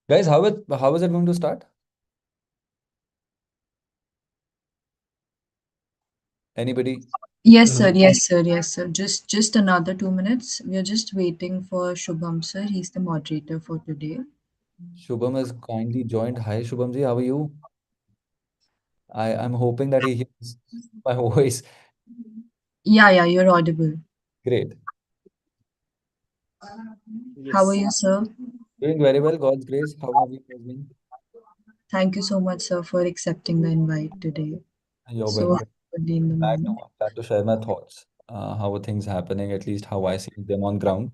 Guys, how is it going to start? Anybody? Yes, sir. Yes, sir. Yes, sir. Just another 2 minutes. We are just waiting for Shubham, sir. He's the moderator for today. Shubham has kindly joined. Hi, Shubham ji, how are you? I'm hoping that he hears my voice. Yeah, you're audible. Great. How are Yes. you, sir? Doing very well, God's grace. How have you guys been? Thank you so much, sir, for accepting the invite today. You're So welcome. early in the morning. Glad to share my thoughts. How are things happening, at least how I see them on ground.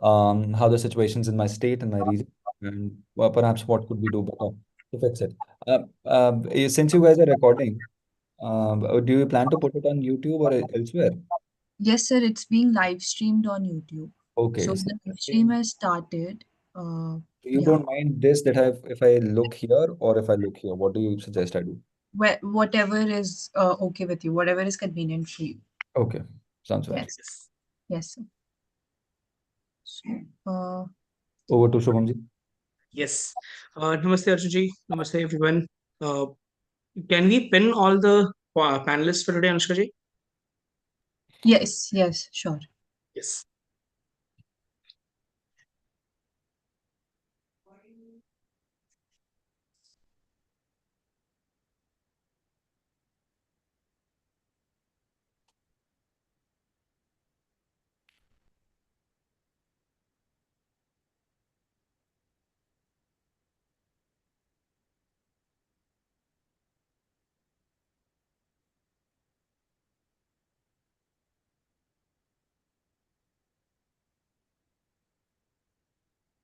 How the situations in my state and my region, and perhaps what could we do better to fix it. Since you guys are recording, do you plan to put it on YouTube or elsewhere? Yes, sir. It's being live streamed on YouTube. Okay, So so the live stream has started. Uh, you yeah. don't mind this that if I look here or if I look here, what do you suggest I do? Whatever is okay with you, whatever is convenient for you. Okay, sounds well. Yes. Yes. Yes, sir. So, Over to Shubhamji. Yes. Namaste, Arjun. Namaste, everyone. Uh, can we pin all the panelists for today, Anushka ji? yes, sure. Yes.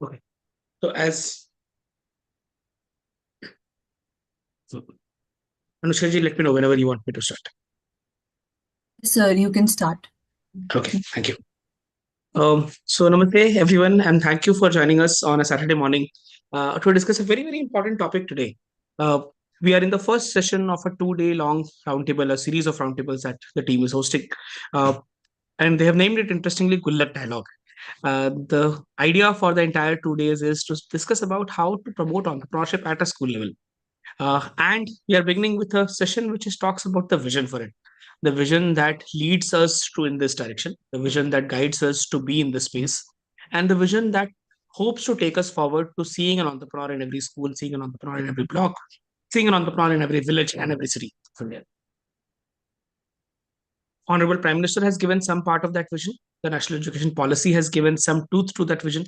Okay. So Anushka ji, let me know whenever you want me to start. Sir, you can start. Okay. Thank you. So namaste, everyone, and thank you for joining us on a Saturday morning to discuss a very, very important topic today. Uh, we are in the first session of a 2 day long roundtable, a series of roundtables that the team is hosting. Uh, and they have named it interestingly Gullak Dialogue. The idea for the entire 2 days is to discuss about how to promote entrepreneurship at a school level. And we are beginning with a session which is talks about the vision for it, the vision that leads us to in this direction, the vision that guides us to be in this space, and the vision that hopes to take us forward to seeing an entrepreneur in every school, seeing an entrepreneur in every block, seeing an entrepreneur in every village and every city from there. Honorable Prime Minister has given some part of that vision. The National Education Policy has given some truth to that vision.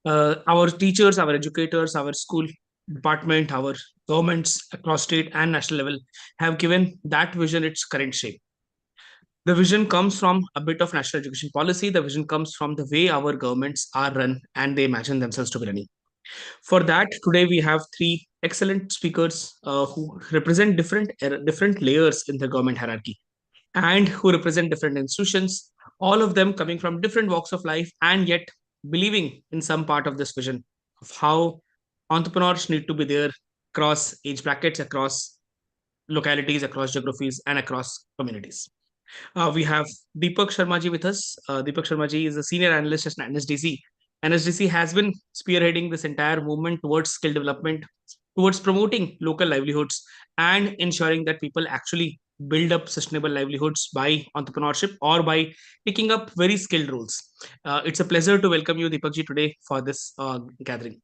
Our teachers, our educators, our school department, our governments across state and national level have given that vision its current shape. The vision comes from a bit of national education policy. The vision comes from the way our governments are run and they imagine themselves to be running. For that, today we have three excellent speakers who represent different layers in the government hierarchy and who represent different institutions, all of them coming from different walks of life and yet believing in some part of this vision of how entrepreneurs need to be there across age brackets, across localities, across geographies, and across communities. We have Deepak Sharma ji with us. Deepak Sharma ji is a senior analyst at NSDC. NSDC has been spearheading this entire movement towards skill development, towards promoting local livelihoods, and ensuring that people actually build up sustainable livelihoods by entrepreneurship or by picking up very skilled roles. It's a pleasure to welcome you, Deepak ji, today for this gathering.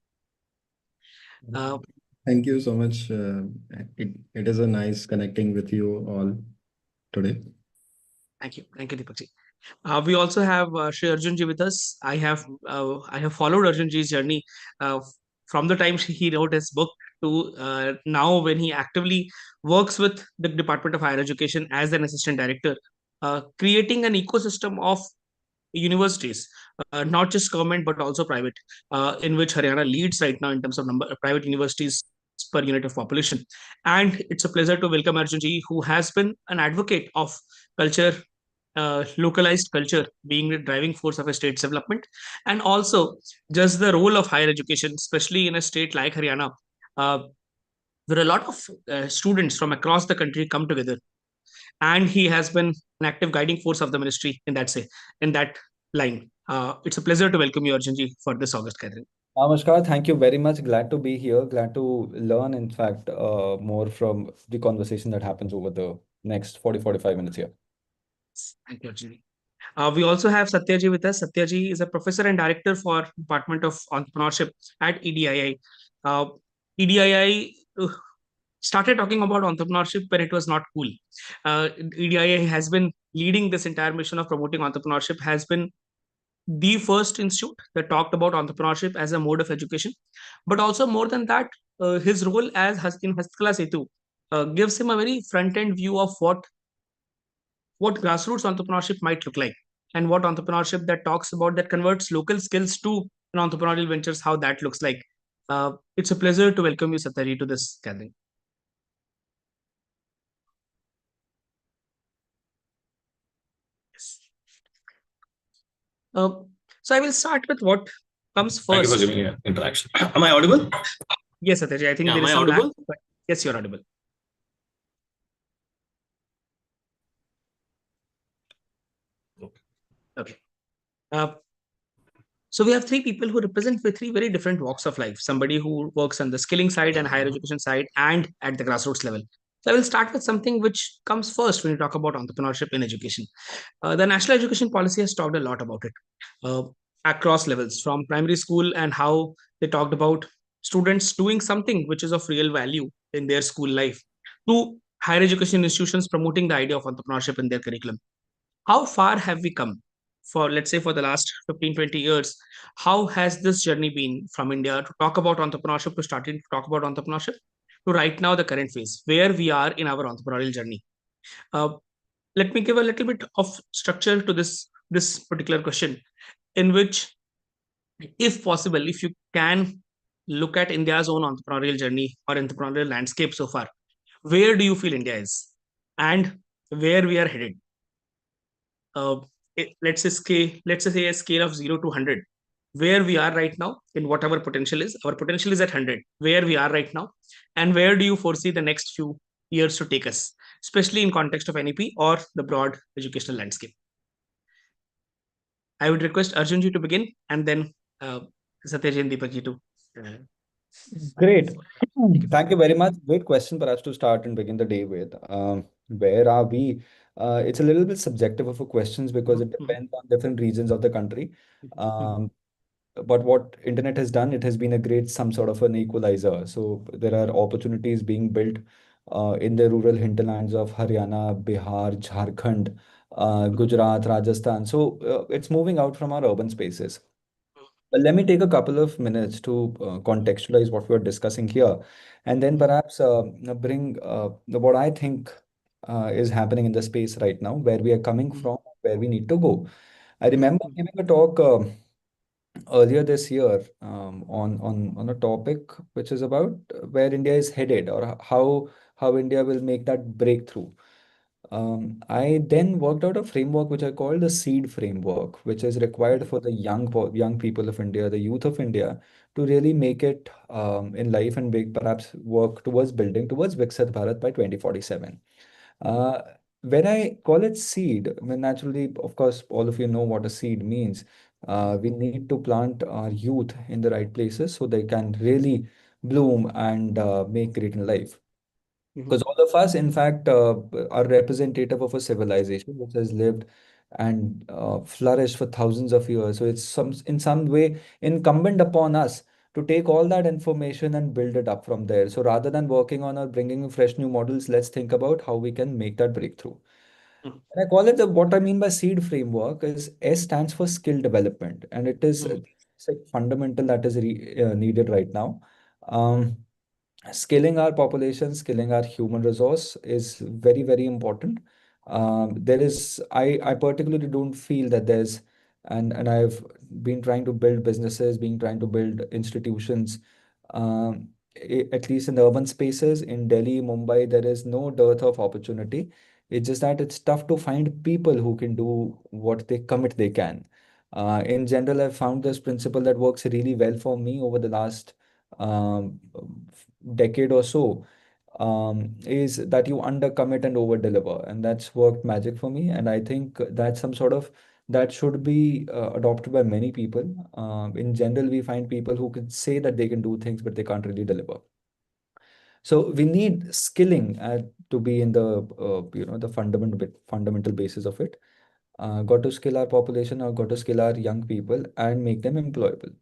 Uh, Thank you so much. It is a nice connecting with you all today. Thank you, Deepak ji. We also have Shri Arjun ji with us. I have followed Arjun ji's journey uh, from the time he wrote his book to now when he actively works with the Department of Higher Education as an assistant director, creating an ecosystem of universities, not just government but also private, in which Haryana leads right now in terms of number of private universities per unit of population. And it's a pleasure to welcome Arjun ji, who has been an advocate of culture, localized culture being the driving force of a state's development, and also just the role of higher education, especially in a state like Haryana, uh, where a lot of students from across the country come together. And he has been an active guiding force of the ministry in that line. It's a pleasure to welcome you, Arjun ji, for this August gathering. Namaskar, thank you very much. Glad to be here. Glad to learn, in fact, more from the conversation that happens over the next 40-45 minutes here. Thank you, Arjun. We also have Satya ji with us. Satya ji is a professor and director for Department of Entrepreneurship at EDII. EDII started talking about entrepreneurship when it was not cool. EDII has been leading this entire mission of promoting entrepreneurship, has been the first institute that talked about entrepreneurship as a mode of education. But also more than that, his role as in Hastkala Setu gives him a very front-end view of what grassroots entrepreneurship might look like, and what entrepreneurship that talks about that converts local skills to an entrepreneurial ventures, how that looks like. It's a pleasure to welcome you, Satya, to this gathering. Yes. So I will start with what comes first. Thank you for giving me an interaction. Am I audible? Yes, Satya, I think there is some lag, but yes, you're audible. Okay. So we have three people who represent with three very different walks of life. Somebody who works on the skilling side and higher education side and at the grassroots level. So I will start with something which comes first when you talk about entrepreneurship in education. The national education policy has talked a lot about it across levels, from primary school and how they talked about students doing something which is of real value in their school life, to higher education institutions promoting the idea of entrepreneurship in their curriculum. How far have we come? For, let's say, for the last 15-20 years, how has this journey been from India to talk about entrepreneurship, to starting to talk about entrepreneurship, to right now the current phase where we are in our entrepreneurial journey? uh, let me give a little bit of structure to this particular question, in which, if possible, if you can look at India's own entrepreneurial journey or entrepreneurial landscape so far, where do you feel India is and where we are headed? uh, let's say a scale of 0 to 100, where we are right now in what our potential is. Our potential is at 100, where we are right now, and where do you foresee the next few years to take us, especially in context of NEP or the broad educational landscape? I would request Arjun ji to begin, and then Satya ji and Deepak ji to Great. Thank you very much. Great question, perhaps to start and begin the day with. Where are we? It's a little bit subjective of a questions because it depends on different regions of the country. Um, but what internet has done, it has been a great some sort of an equalizer. So there are opportunities being built in the rural hinterlands of Haryana, Bihar, Jharkhand, Gujarat, Rajasthan. So it's moving out from our urban spaces. Well, let me take a couple of minutes to contextualize what we're discussing here, and then perhaps bring what I think is happening in the space right now, where we are coming from, where we need to go. I remember giving a talk earlier this year on a topic which is about where India is headed, or how India will make that breakthrough. I then worked out a framework which I call the seed framework, which is required for the young people of India, the youth of India, to really make it in life and perhaps work towards building towards Viksit Bharat by 2047. Uh, when I call it seed, I mean, naturally, of course, all of you know what a seed means. We need to plant our youth in the right places so they can really bloom and make great in life. Because all of us, in fact, are representative of a civilization which has lived and flourished for thousands of years. So it's in some way incumbent upon us to take all that information and build it up from there. So rather than working on or bringing in fresh new models, let's think about how we can make that breakthrough. And I call it what I mean by seed framework is S stands for skill development, and it is it's like fundamental that is needed right now. Um, Scaling our population, scaling our human resource is very, very important. I particularly don't feel that and I've been trying to build businesses, being trying to build institutions, at least in the urban spaces in Delhi, Mumbai, there is no dearth of opportunity. It's just that it's tough to find people who can do what they commit they can. In general, I've found this principle that works really well for me over the last um, decade or so, is that you undercommit and over deliver, and that's worked magic for me. And I think that's some sort of that should be adopted by many people. In general, we find people who can say that they can do things, but they can't really deliver. So we need skilling to be in the the fundamental basis of it. Got to skill our population, or got to skill our young people and make them employable.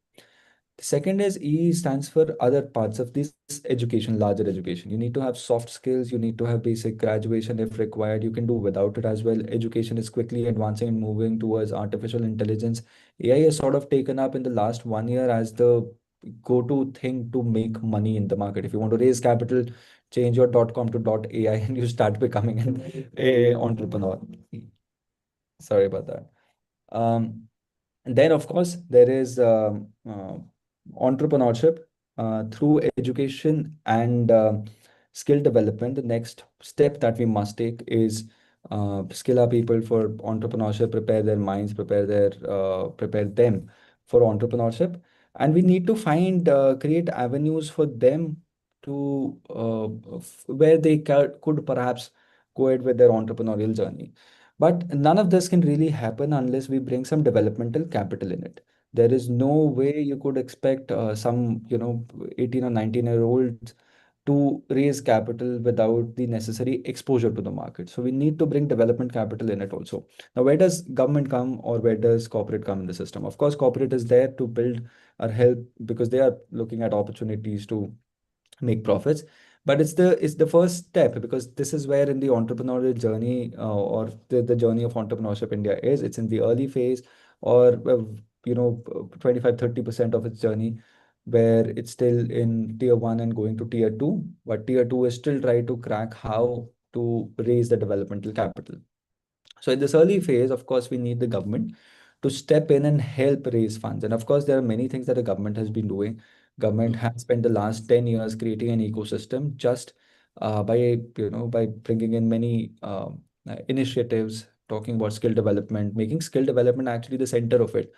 The second is E stands for other parts of this education, larger education. You need to have soft skills, you need to have basic graduation if required. You can do without it as well. Education is quickly advancing and moving towards artificial intelligence. AI is sort of taken up in the last 1 year as the go-to thing to make money in the market. If you want to raise capital, change your .com to .ai and you start becoming an AI entrepreneur. Sorry about that. And then, of course, there is entrepreneurship through education and skill development. The next step that we must take is skill our people for entrepreneurship, prepare their minds, prepare them for entrepreneurship, and we need to find create avenues for them to where they could perhaps go ahead with their entrepreneurial journey. But none of this can really happen unless we bring some developmental capital in it. There is no way you could expect some, 18 or 19-year-olds to raise capital without the necessary exposure to the market. So we need to bring development capital in it also. Now, where does government come or where does corporate come in the system? Of course, corporate is there to build or help because they are looking at opportunities to make profits, but it's the first step, because this is where in the entrepreneurial journey or the journey of entrepreneurship India is. It's in the early phase, or 25-30% of its journey, where it's still in tier 1 and going to tier 2, but tier 2 is still trying to crack how to raise the developmental capital. So in this early phase, of course, we need the government to step in and help raise funds. And of course, there are many things that the government has been doing. Government has spent the last 10 years creating an ecosystem just by bringing in many initiatives, talking about skill development, making skill development actually the center of it.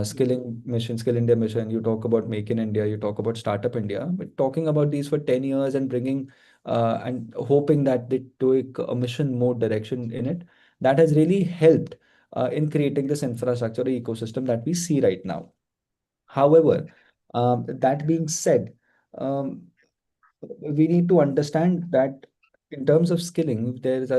Skilling mission, Skill India mission, you talk about Make in India, you talk about Startup India, but talking about these for 10 years and bringing and hoping that they take a mission mode direction in it, that has really helped in creating this infrastructure ecosystem that we see right now. However, that being said, um, we need to understand that in terms of skilling, there's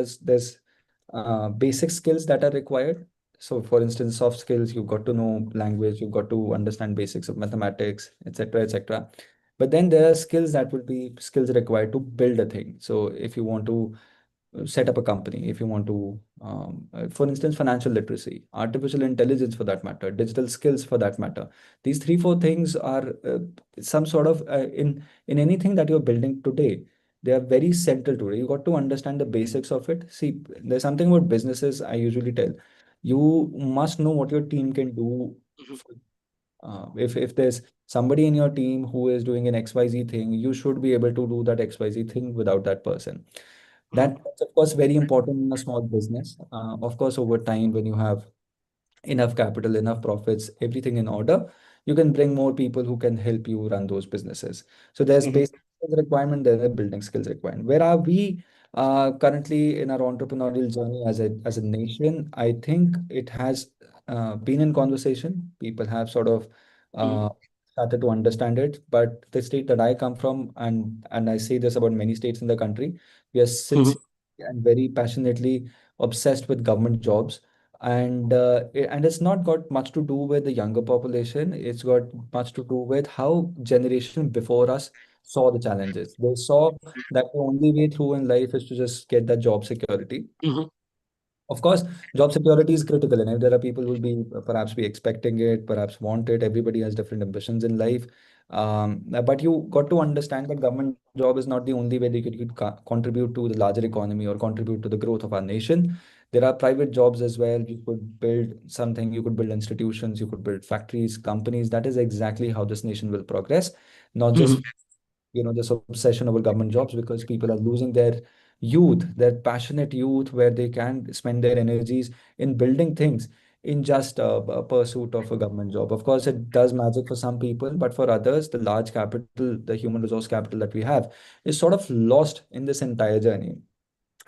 basic skills that are required. So, for instance, soft skills, you've got to know language, you've got to understand basics of mathematics, etc., etc. But then there are skills that will be skills required to build a thing. So, if you want to set up a company, if you want to, for instance, financial literacy, artificial intelligence for that matter, digital skills for that matter. These three, four things are some sort of in anything that you're building today. They are very central to it. You got to understand the basics of it. See, there's something about businesses I usually tell. You must know what your team can do. If there's somebody in your team who is doing an XYZ thing, you should be able to do that XYZ thing without that person. That's of course very important in a small business. Of course, over time, when you have enough capital, enough profits, everything in order, you can bring more people who can help you run those businesses. So there's basic skills requirement, there's a building skills requirement. Where are we currently in our entrepreneurial journey as a nation? I think it has been in conversation. People have sort of started to understand it. But the state that I come from, and I say this about many states in the country, we are sincerely and very passionately obsessed with government jobs, and it's not got much to do with the younger population. It's got much to do with how generation before us saw the challenges. They saw that the only way through in life is to just get that job security. Of course, job security is critical, and if there are people who will be perhaps be expecting it, perhaps want it. Everybody has different ambitions in life. But you got to understand that government job is not the only way that you could contribute to the larger economy or contribute to the growth of our nation. There are private jobs as well. You could build something, you could build institutions, you could build factories, companies. That is exactly how this nation will progress, not just this obsession over government jobs, because people are losing their youth, their passionate youth, where they can spend their energies in building things in just a pursuit of a government job. Of course, it does magic for some people, but for others, the large capital, the human resource capital that we have is sort of lost in this entire journey.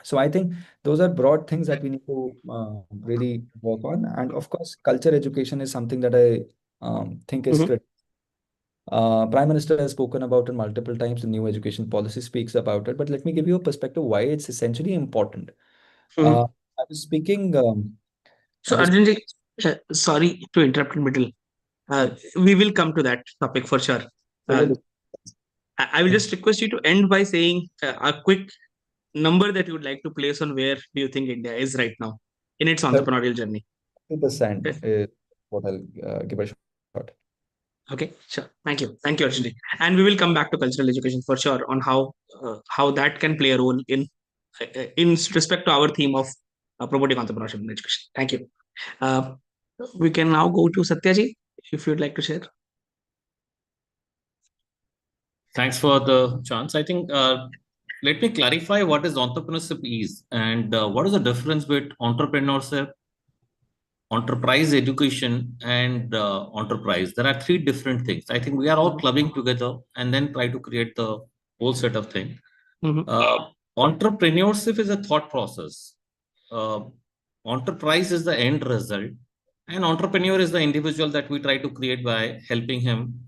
So I think those are broad things that we need to really work on. And of course, culture education is something that I think is critical. Prime Minister has spoken about it multiple times. The new education policy speaks about it. But let me give you a perspective why it's essentially important. I was speaking. So, Arjun ji, sorry to interrupt in middle. We will come to that topic for sure. I will just request you to end by saying a quick number that you would like to place on where do you think India is right now in its entrepreneurial journey. 30% is what I'll give a shot. Okay, sure. Thank you, Arjun ji. And we will come back to cultural education for sure on how that can play a role in respect to our theme of promoting entrepreneurship in education. Thank you. We can now go to Satya ji, if you'd like to share. Thanks for the chance. I think let me clarify what is entrepreneurship is and what is the difference between entrepreneurship, enterprise education, and enterprise. There are three different things. I think we are all clubbing together and then try to create the whole set of things. Entrepreneurship is a thought process. Enterprise is the end result. And entrepreneur is the individual that we try to create by helping him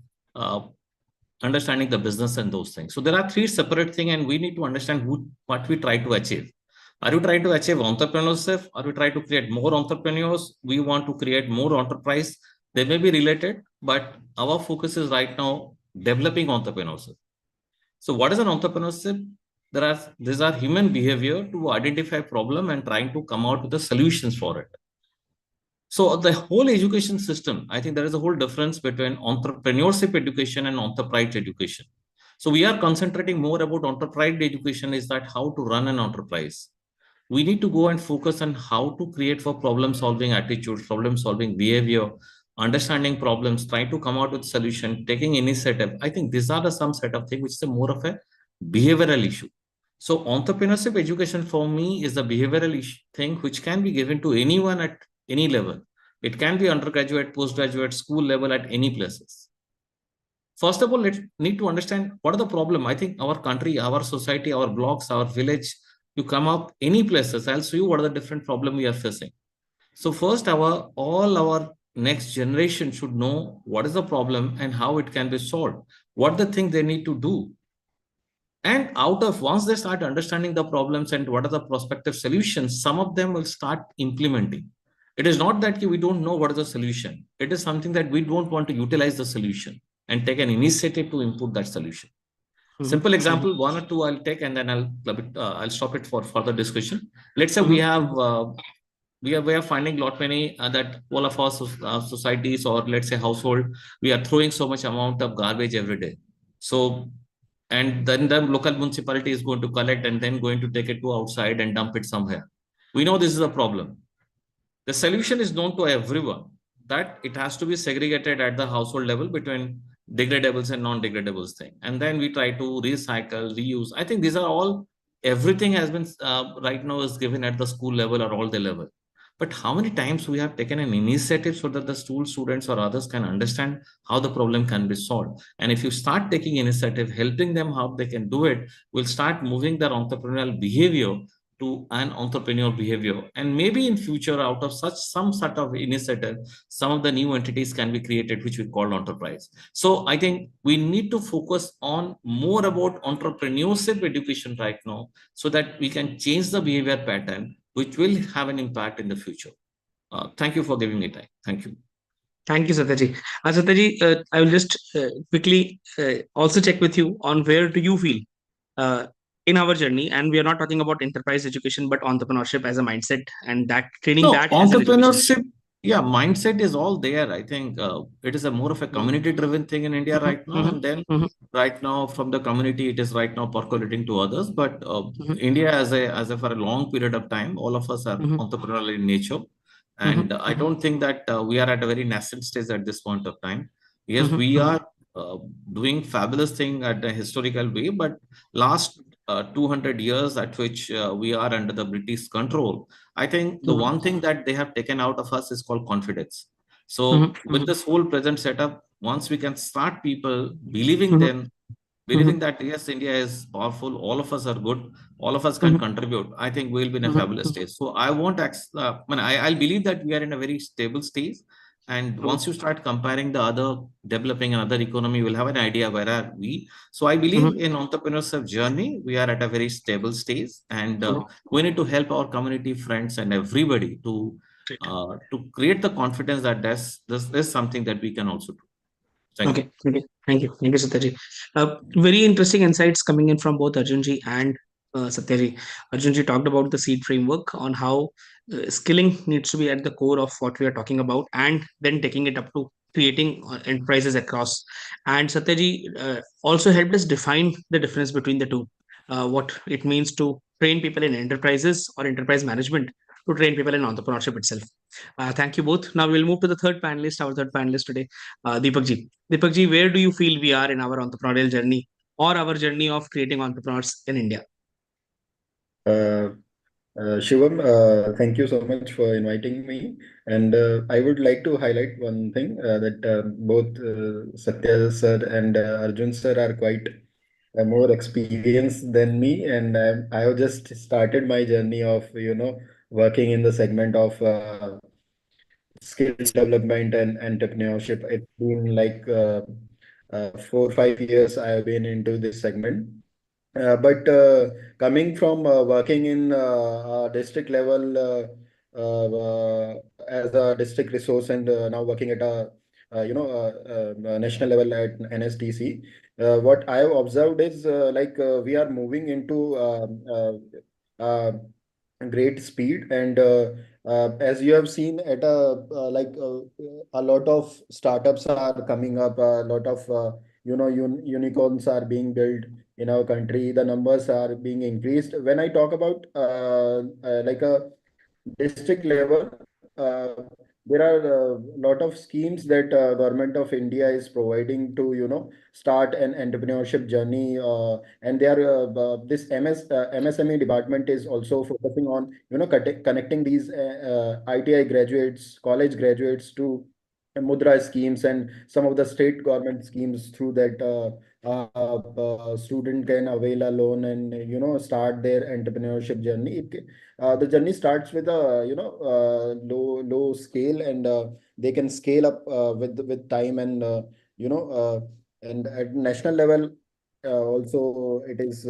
understanding the business and those things. So there are three separate things, and we need to understand what we try to achieve. Are you trying to achieve entrepreneurship? Are we trying to create more entrepreneurs? We want to create more enterprise. They may be related, but our focus is right now developing entrepreneurship. So what is an entrepreneurship? These are human behavior to identify problem and trying to come out with the solutions for it. So the whole education system, I think there is a whole difference between entrepreneurship education and enterprise education. So we are concentrating more about enterprise education, is that how to run an enterprise. We need to go and focus on how to create for problem solving attitude, problem solving behavior, understanding problems, trying to come out with solution, taking initiative. I think these are some set of things which is more of a behavioral issue. So entrepreneurship education for me is a behavioral thing which can be given to anyone at any level. It can be undergraduate, postgraduate, school level, at any places. First of all, let's need to understand what are the problem. I think our country, our society, our blocks, our village, you come up any places, I'll show you what are the different problem we are facing. So first, all our next generation should know what is the problem and how it can be solved. What the thing they need to do. And once they start understanding the problems and what are the prospective solutions, some of them will start implementing. It is not that we don't know what is the solution. It is something that we don't want to utilize the solution and take an initiative to input that solution. Simple example, one or two I'll take, and then I'll stop it for further discussion. Let's say we are finding lot many that all of our societies, or let's say household, we are throwing so much amount of garbage every day. So, and then the local municipality is going to collect and then going to take it to outside and dump it somewhere. We know this is a problem. The solution is known to everyone, that it has to be segregated at the household level between degradables and non-degradables thing. And then we try to recycle, reuse. I think these are all, everything has been right now is given at the school level or all the level. But how many times we have taken an initiative so that the students or others can understand how the problem can be solved? And if you start taking initiative, helping them how they can do it, will start moving their entrepreneurial behavior to an entrepreneurial behavior. And maybe in future, out of some sort of initiative, some of the new entities can be created, which we call enterprise. So I think we need to focus on more about entrepreneurship education right now, so that we can change the behavior pattern, which will have an impact in the future. Thank you for giving me time. Thank you. Thank you, Satyaji. Satyaji, I will just quickly also check with you on where do you feel in our journey, and we are not talking about enterprise education, but entrepreneurship as a mindset, and that training. No, that entrepreneurship, yeah, mindset is all there. I think it is a more of a community-driven thing in India right now, and then right now from the community, it is right now percolating to others. But India, as a for a long period of time, all of us are entrepreneurial in nature, and I don't think that we are at a very nascent stage at this point of time. Yes, we are doing fabulous thing at a historical way, but last 200 years at which we are under the British control, I think the one thing that they have taken out of us is called confidence. So with this whole present setup, once we can start people believing them believing that yes, India is powerful, all of us are good, all of us can contribute, I think we'll be in a fabulous stage. So I won't, I'll believe that we are in a very stable stage. And once you start comparing the other developing and other economy, you'll have an idea where are we. So I believe in entrepreneurship journey, we are at a very stable stage, and we need to help our community, friends, and everybody to create the confidence that this is something that we can also do. Thank you. Okay. Thank you, Satyaji. Very interesting insights coming in from both Arjunji and Satyaji. Arjunji talked about the seed framework on how skilling needs to be at the core of what we are talking about, and then taking it up to creating enterprises across. And Satyaji also helped us define the difference between the two, what it means to train people in enterprises or enterprise management to train people in entrepreneurship itself. Thank you both. Now we'll move to the third panelist, our third panelist today, Deepak ji. Deepak ji, where do you feel we are in our entrepreneurial journey or our journey of creating entrepreneurs in India? Shivam, thank you so much for inviting me. And I would like to highlight one thing that both Satya sir and Arjun sir are quite more experienced than me. And I have just started my journey of, working in the segment of skill development and entrepreneurship. It's been like 4 or 5 years I have been into this segment. But coming from working in district level as a district resource, and now working at a national level at NSDC, what I have observed is we are moving into great speed, and as you have seen at a lot of startups are coming up, a lot of unicorns are being built in our country. The numbers are being increased. When I talk about like a district level, uh, there are a lot of schemes that government of India is providing to start an entrepreneurship journey, and they are this MSME department is also focusing on connecting these ITI graduates, college graduates to Mudra schemes and some of the state government schemes through that student can avail a loan and start their entrepreneurship journey. The journey starts with a low scale, and they can scale up with time, and and at national level also it is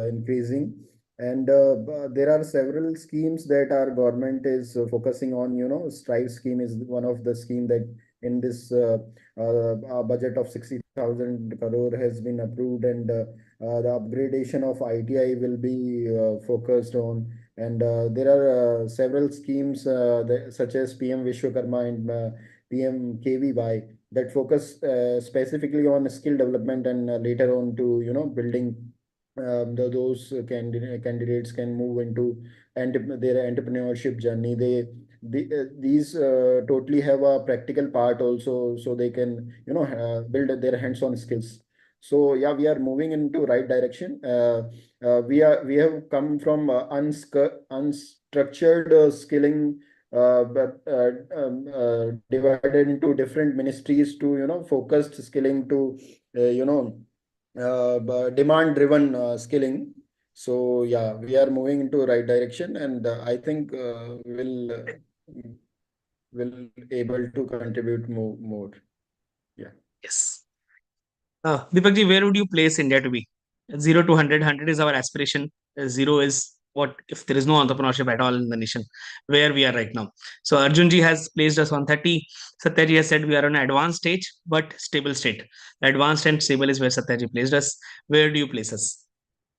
increasing. And there are several schemes that our government is focusing on. Strive scheme is one of the scheme that in this budget of 60,000 crore has been approved, and the upgradation of ITI will be focused on. And there are several schemes such as PM Vishwakarma and PM KVY that focus specifically on skill development, and later on to building those candidates can move into their entrepreneurship journey. These totally have a practical part also, so they can build their hands-on skills. So yeah, we are moving into right direction. We have come from unstructured skilling, divided into different ministries to focused skilling to demand-driven skilling. So yeah, we are moving into right direction, and I think will able to contribute more. Yeah. Yes. Deepak ji, where would you place India to be? 0 to 100. 100 is our aspiration. 0 is what if there is no entrepreneurship at all in the nation, where we are right now. So Arjun ji has placed us on 30. Satya ji has said we are on an advanced stage, but stable state. Advanced and stable is where Satya ji placed us. Where do you place us?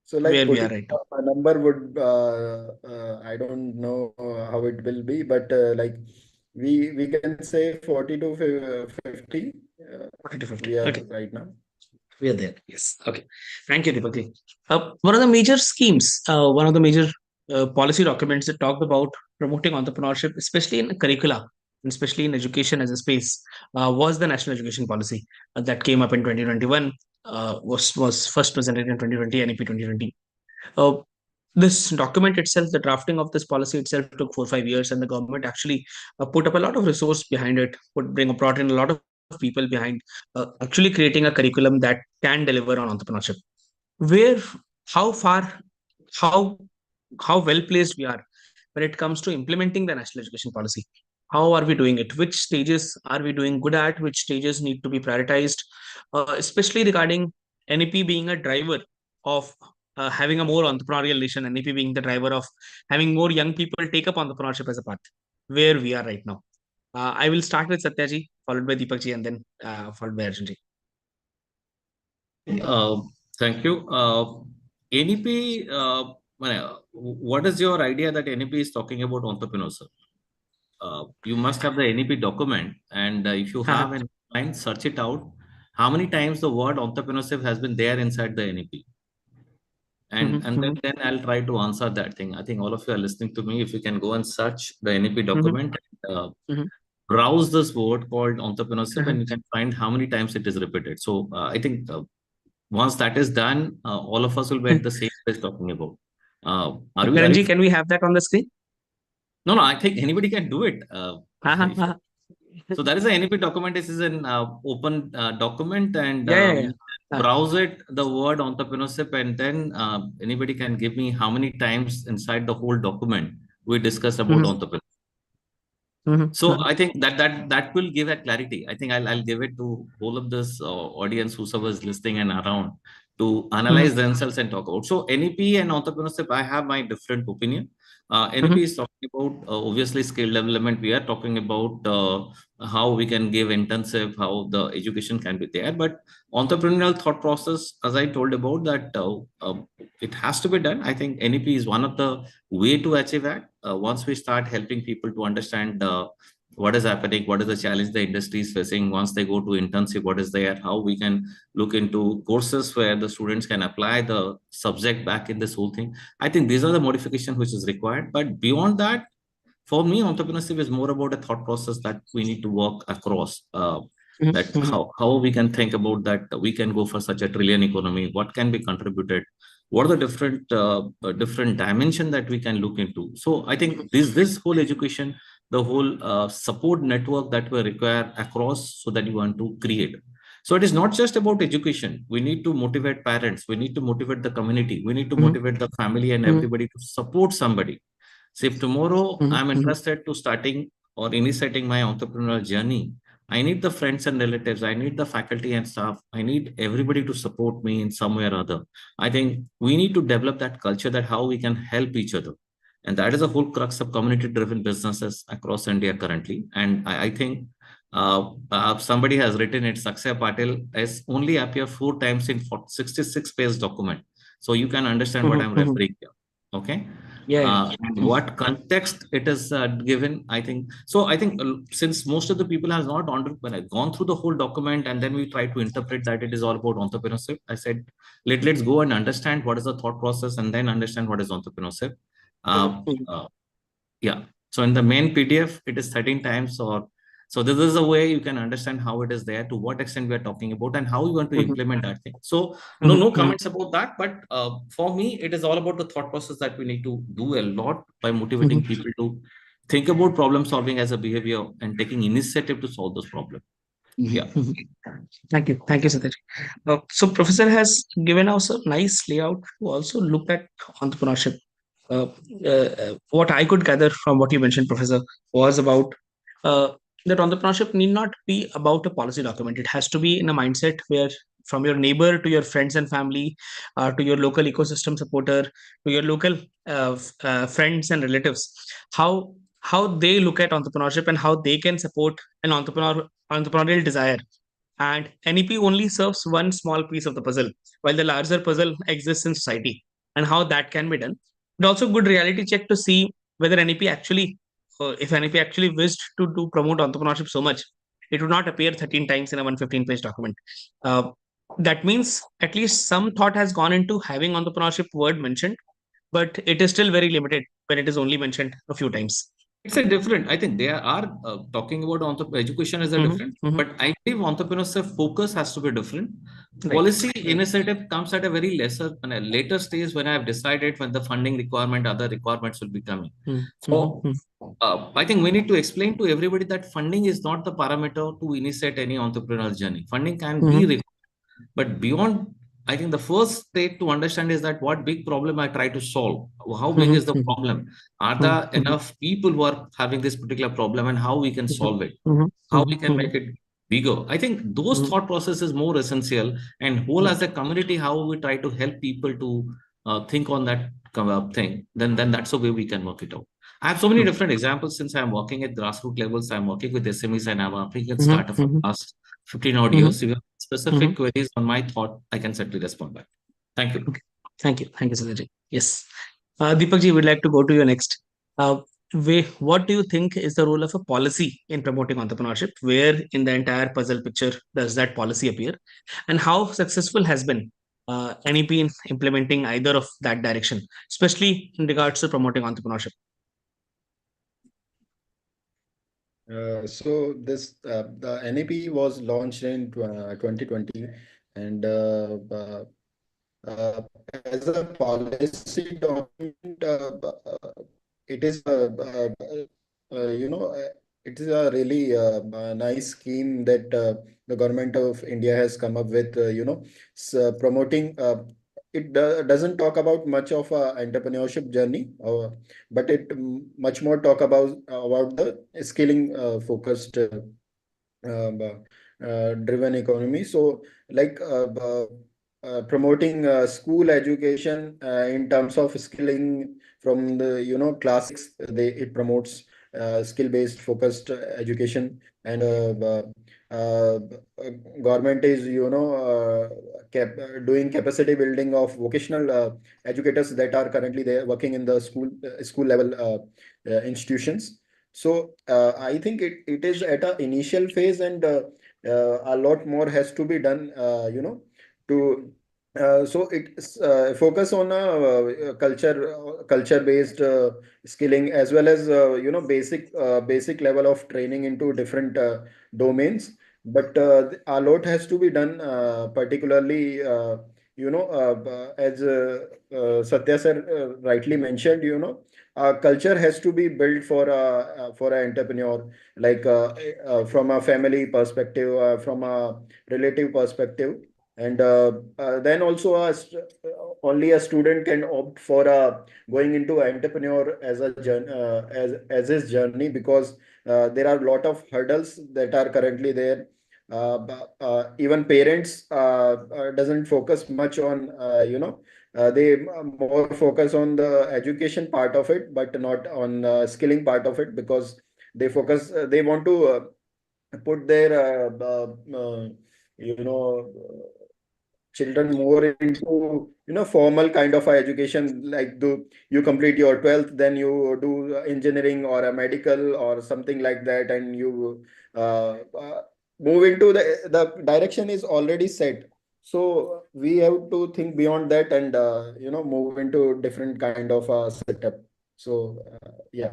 So like Where we are right now. a number would I don't know how it will be, but like we can say 40 to 50. 40 to 50. We are Okay. right now. We are there. Yes. Okay. Thank you, Deepak ji. One of the major schemes, one of the major policy documents that talked about promoting entrepreneurship, especially in curricula, and especially in education as a space, was the National Education Policy that came up in 2021, was first presented in 2020, NEP 2020. This document itself, the drafting of this policy itself took 4 or 5 years, and the government actually put up a lot of resource behind it, brought in a lot of people behind actually creating a curriculum that can deliver on entrepreneurship. where, how far, how well placed we are when it comes to implementing the national education policy. How are we doing it? Which stages are we doing good at? Which stages need to be prioritized? Especially regarding NEP being a driver of having a more entrepreneurial nation, NEP being the driver of having more young people take up entrepreneurship as a path, where we are right now. I will start with Satya ji, followed by Deepak ji, and then followed by Arjun ji. Thank you. NEP, what is your idea that NEP is talking about entrepreneurship? You must have the NEP document, and if you have an mind, search it out. How many times the word entrepreneurship has been there inside the NEP? And then I'll try to answer that thing. I think all of you are listening to me. If you can go and search the NEP document, browse this word called entrepreneurship, and you can find how many times it is repeated. So I think once that is done, all of us will be at the same place talking about. Are we Ranjan, can we have that on the screen? No, I think anybody can do it. So that is the NEP document. This is an open document, and browse it, the word entrepreneurship, and then anybody can give me how many times inside the whole document we discussed about entrepreneurship. So I think that will give a clarity. I think I'll give it to all of this audience, whoever is listening and around, to analyze themselves and talk about. So NEP and entrepreneurship, I have my different opinion. NEP is talking about obviously skill development. We are talking about how we can give intensive, how the education can be there. But entrepreneurial thought process, as I told about that, it has to be done. I think NEP is one of the way to achieve that. Once we start helping people to understand what is happening, what is the challenge the industry is facing, once they go to internship, what is there, how we can look into courses where the students can apply the subject back in this whole thing. I think these are the modifications which is required. But beyond that, for me, entrepreneurship is more about a thought process that we need to work across. That how we can think about that we can go for such a trillion economy, what can be contributed, what are the different dimension that we can look into. So I think this whole education, the whole support network that we require across, so that you want to create. So it is not just about education. We need to motivate parents, we need to motivate the community, we need to motivate the family and everybody to support somebody. So if tomorrow I'm interested to starting or initiating my entrepreneurial journey, I need the friends and relatives, I need the faculty and staff, I need everybody to support me in some way or other. I think we need to develop that culture, that how we can help each other. And that is the whole crux of community-driven businesses across India currently. And I think somebody has written it, Satya Patil has only appeared 4 times in 66-page document. So you can understand what I'm referring here. Okay. What context it is given, I think. So I think since most of the people has not gone through the whole document, and then we try to interpret that it is all about entrepreneurship, I said, let's go and understand what is the thought process, and then understand what is entrepreneurship. So in the main PDF, it is 13 times, or so this is a way you can understand how it is there, to what extent we are talking about, and how you want to implement that thing. So no comments about that. But for me, it is all about the thought process that we need to do a lot by motivating people to think about problem solving as a behavior and taking initiative to solve those problems. Thank you, Satya. So Professor has given us a nice layout to also look at entrepreneurship. What I could gather from what you mentioned, Professor, was about that entrepreneurship need not be about a policy document. It has to be in a mindset where, from your neighbor to your friends and family, to your local ecosystem supporter, to your local friends and relatives, how they look at entrepreneurship and how they can support an entrepreneurial desire. And NEP only serves one small piece of the puzzle, while the larger puzzle exists in society, and how that can be done. But also good reality check to see whether NEP actually, if NEP actually wished to promote entrepreneurship so much, it would not appear 13 times in a 115-page document. That means at least some thought has gone into having entrepreneurship word mentioned, but it is still very limited when it is only mentioned a few times. It's a different, I think they are talking about education is a different, but I believe entrepreneurship focus has to be different. Policy initiative comes at a very later stage, when I have decided when the funding requirement, other requirements will be coming. So I think we need to explain to everybody that funding is not the parameter to initiate any entrepreneurial journey. Funding can be required, but beyond I think the first state to understand is that what big problem I try to solve. How big is the problem? Are there enough people who are having this particular problem, and how we can solve it? How we can make it bigger? I think those thought process is more essential, and whole as a community, how we try to help people to think on that thing. Then that's the way we can work it out. I have so many different examples since I'm working at grassroots levels. I'm working with SMEs and I'm African startup for the last 15 odd years. So if you have specific queries on my thought, I can certainly respond back. Thank you. Okay. Thank you. Thank you, Satya. Yes. Deepak ji, would like to go to you next. What do you think is the role of a policy in promoting entrepreneurship? Where in the entire puzzle picture does that policy appear? And how successful has been NEP in implementing either of that direction, especially in regards to promoting entrepreneurship? So the NEP was launched in 2020, and as a policy document, it is it is a really nice scheme that the government of India has come up with. Promoting. It doesn't talk about much of a entrepreneurship journey, but it much more talk about the skilling focused driven economy. So like promoting school education in terms of skilling from the classics. It promotes skill based focused education, and government is doing capacity building of vocational educators that are currently there working in the school level institutions. So I think it is at an initial phase, and a lot more has to be done to so it's focus on a culture based skilling, as well as basic level of training into different domains. But a lot has to be done, particularly as Satya sir rightly mentioned. Culture has to be built for an entrepreneur, like from a family perspective, from a relative perspective. And then also only a student can opt for going into entrepreneur as a as his journey, because there are a lot of hurdles that are currently there. Even parents doesn't focus much on they more focus on the education part of it, but not on skilling part of it, because they want to put their you know children more into formal kind of a education, like do you complete your 12th, then you do engineering or a medical or something like that, and you move into the direction is already set. So we have to think beyond that, and move into different kind of setup. So yeah.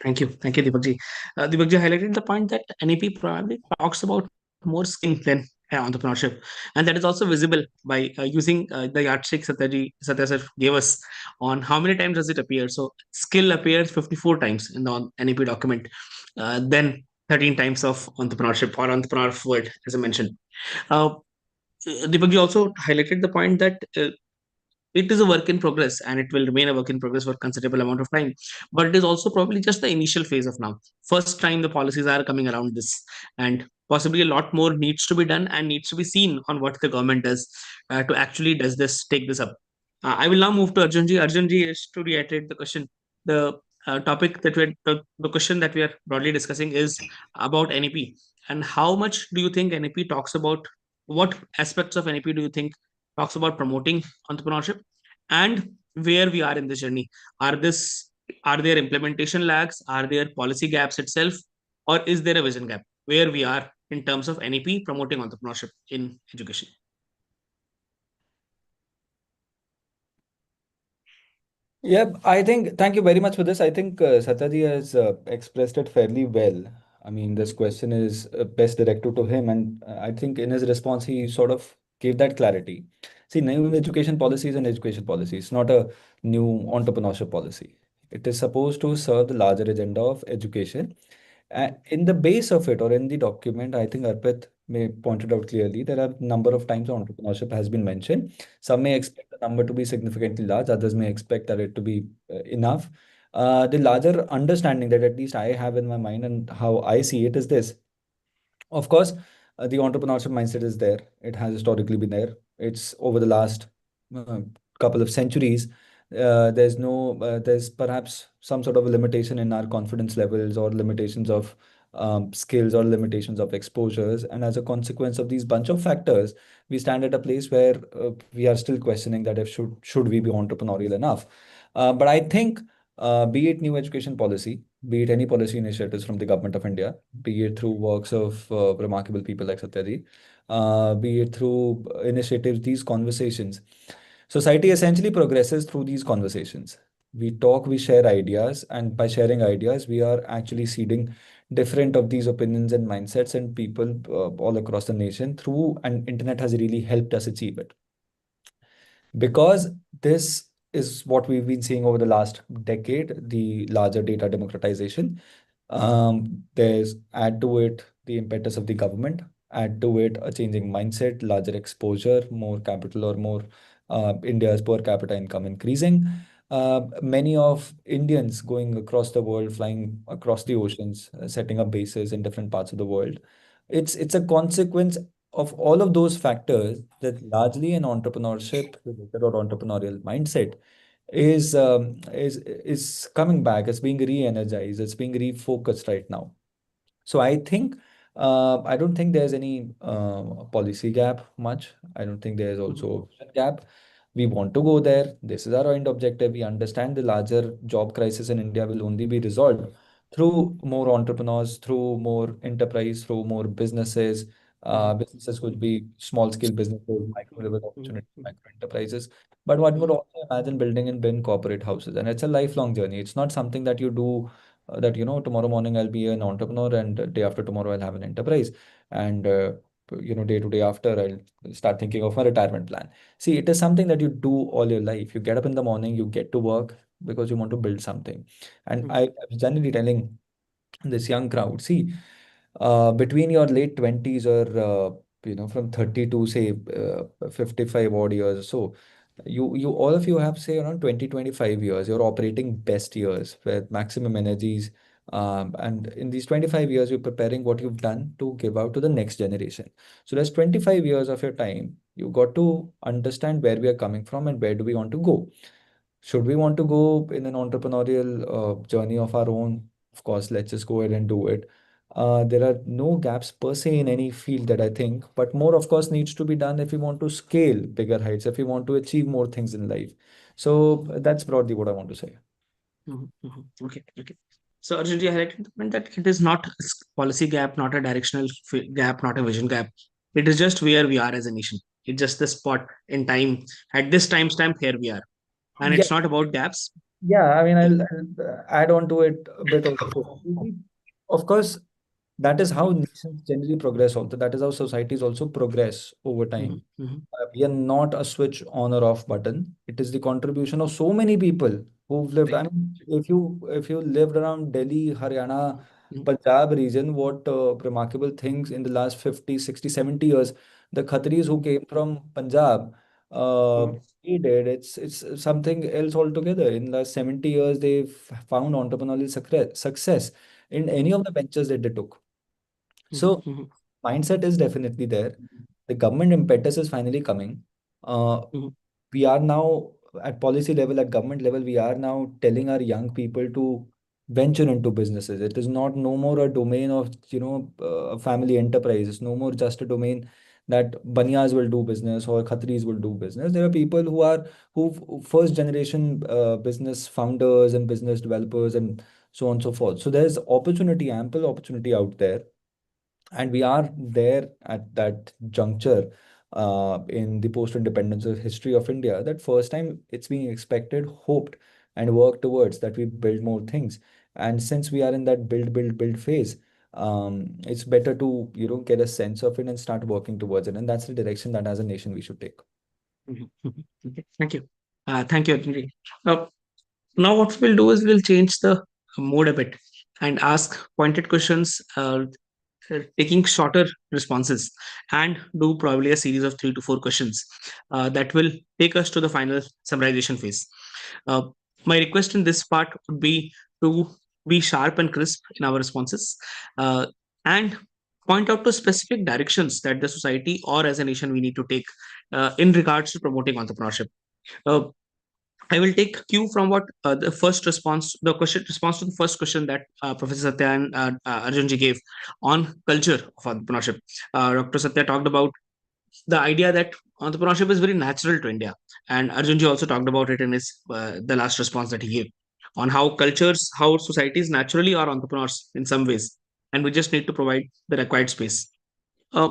Thank you. Thank you, Deepak ji. Deepak ji highlighted the point that NEP probably talks about more skilling than entrepreneurship. And that is also visible by using the yardstick Satya sir gave us on how many times does it appear. So skill appears 54 times in the NEP document, then 13 times of entrepreneurship or entrepreneur word, as I mentioned. Deepak ji also highlighted the point that it is a work in progress and it will remain a work in progress for a considerable amount of time, but it is also probably just the initial phase of now. First time the policies are coming around this, and possibly a lot more needs to be done and needs to be seen on what the government does to actually take this up. I will now move to Arjun ji is to reiterate the question. The topic that the question that we are broadly discussing is about NEP, and how much do you think NEP talks about, what aspects of NEP do you think talks about promoting entrepreneurship, and where we are in this journey? Are there implementation lags? Are there policy gaps itself? Or is there a vision gap where we are in terms of NEP promoting entrepreneurship in education? Yeah, I think, thank you very much for this. I think Satyaji has expressed it fairly well. I mean, this question is best directed to him, and I think in his response, he sort of gave that clarity. See, new education policy is an education policy. It's not a new entrepreneurship policy. It is supposed to serve the larger agenda of education. In the base of it, or in the document, I think Arpit pointed out clearly, there are a number of times entrepreneurship has been mentioned. Some may expect the number to be significantly large, others may expect that it to be enough. The larger understanding that at least I have in my mind and how I see it is this. Of course, the entrepreneurship mindset is there. It has historically been there. It's over the last uh, couple of centuries. There's perhaps some sort of a limitation in our confidence levels or limitations of skills or limitations of exposures. And as a consequence of these bunch of factors, we stand at a place where we are still questioning that if should we be entrepreneurial enough. But I think be it new education policy, be it any policy initiatives from the government of India, be it through works of remarkable people like Satya ji, be it through initiatives, these conversations. Society essentially progresses through these conversations. We talk, we share ideas, and by sharing ideas, we are actually seeding different of these opinions and mindsets and people all across the nation through, and internet has really helped us achieve it. Because this is what we've been seeing over the last decade, the larger data democratization. There's add to it the impetus of the government, add to it a changing mindset, larger exposure, more capital or more India's per capita income increasing. Many of Indians going across the world, flying across the oceans, setting up bases in different parts of the world. It's a consequence of all of those factors that largely an entrepreneurship related or entrepreneurial mindset is coming back. It's being re-energized. It's being refocused right now. So I think I don't think there's any policy gap much. I don't think there's also a vision gap. We want to go there. This is our end objective. We understand the larger job crisis in India will only be resolved through more entrepreneurs, through more enterprise, through more businesses. Businesses could be small scale businesses, micro level opportunities, micro enterprises. But one would also imagine building in bin corporate houses. And it's a lifelong journey. It's not something that you do that tomorrow morning I'll be an entrepreneur and day after tomorrow I'll have an enterprise and day to day after I'll start thinking of my retirement plan. See, it is something that you do all your life. You get up in the morning, you get to work because you want to build something. And I was generally telling this young crowd, see, between your late 20s or from 30 to say 55 odd years or so, you all of you have say around 20-25 years, you're operating best years with maximum energies, and in these 25 years you're preparing what you've done to give out to the next generation. So there's 25 years of your time. You got to understand where we are coming from and where do we want to go. Should we want to go in an entrepreneurial journey of our own? Of course, let's just go ahead and do it. There are no gaps per se in any field that I think, but more, of course, needs to be done if we want to scale bigger heights, if we want to achieve more things in life. So that's broadly what I want to say. Okay. So Arjun, you highlighted the point that it is not a policy gap, not a directional gap, not a vision gap. It is just where we are as a nation. It's just the spot in time. At this time stamp, here we are. And Yeah, it's not about gaps. yeah. I mean, I'll add on to it a bit also. Of course, that is how nations generally progress also. That is how societies also progress over time. We are not a switch on or off button. It is the contribution of so many people who've lived. I Right. mean, if you lived around Delhi, Haryana, Punjab region, what remarkable things in the last 50, 60, 70 years, the Khatris who came from Punjab, they did. It's something else altogether. In the last 70 years, they've found entrepreneurial success in any of the ventures that they took. So mindset is definitely there. The government impetus is finally coming. Uh, we are now at policy level, at government level, we are now telling our young people to venture into businesses. It is not no more a domain of a family enterprise. It's no more just a domain that Banyas will do business or Khatris will do business. There are people who first generation business founders and business developers and so on and so forth. So there's opportunity, ample opportunity out there, and we are there at that juncture in the post-independence history of India that first time it's being expected, hoped, and worked towards that we build more things. And since we are in that build phase, it's better to get a sense of it and start working towards it. And that's the direction that as a nation we should take. Okay. Thank you. Thank you, Arjun. Now what we'll do is we'll change the mode a bit and ask pointed questions taking shorter responses and do probably a series of 3 to 4 questions that will take us to the final summarization phase. Uh, my request in this part would be to be sharp and crisp in our responses and point out to specific directions that the society or as a nation we need to take in regards to promoting entrepreneurship. Uh, I will take cue from what the first response, the question response to the first question that Professor Satya and Arjunji gave on culture of entrepreneurship. Dr. Satya talked about the idea that entrepreneurship is very natural to India, and Arjunji also talked about it in his the last response that he gave on how cultures, how societies naturally are entrepreneurs in some ways, and we just need to provide the required space. Uh,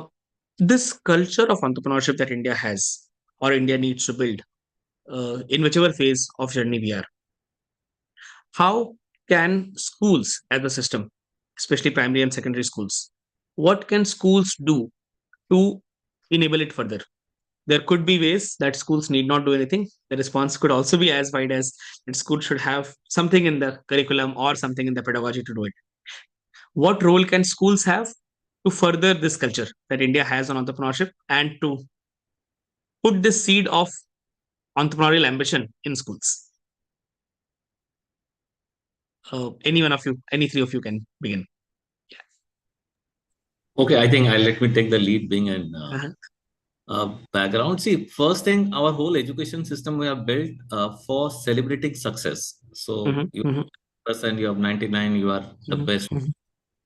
this culture of entrepreneurship that India has or India needs to build in whichever phase of journey we are. How can schools as a system, especially primary and secondary schools, what can schools do to enable it further? There could be ways that schools need not do anything. The response could also be as wide as that schools should have something in the curriculum or something in the pedagogy to do it. What role can schools have to further this culture that India has on entrepreneurship and to put this seed of entrepreneurial ambition in schools? Any one of you, any three of you can begin. Okay, I think I'll let me take the lead being an Uh-huh. background. See, first thing, our whole education system we have built for celebrating success. So Mhm, you mhm, percent, you have 99, you are the mhm, best. mhm,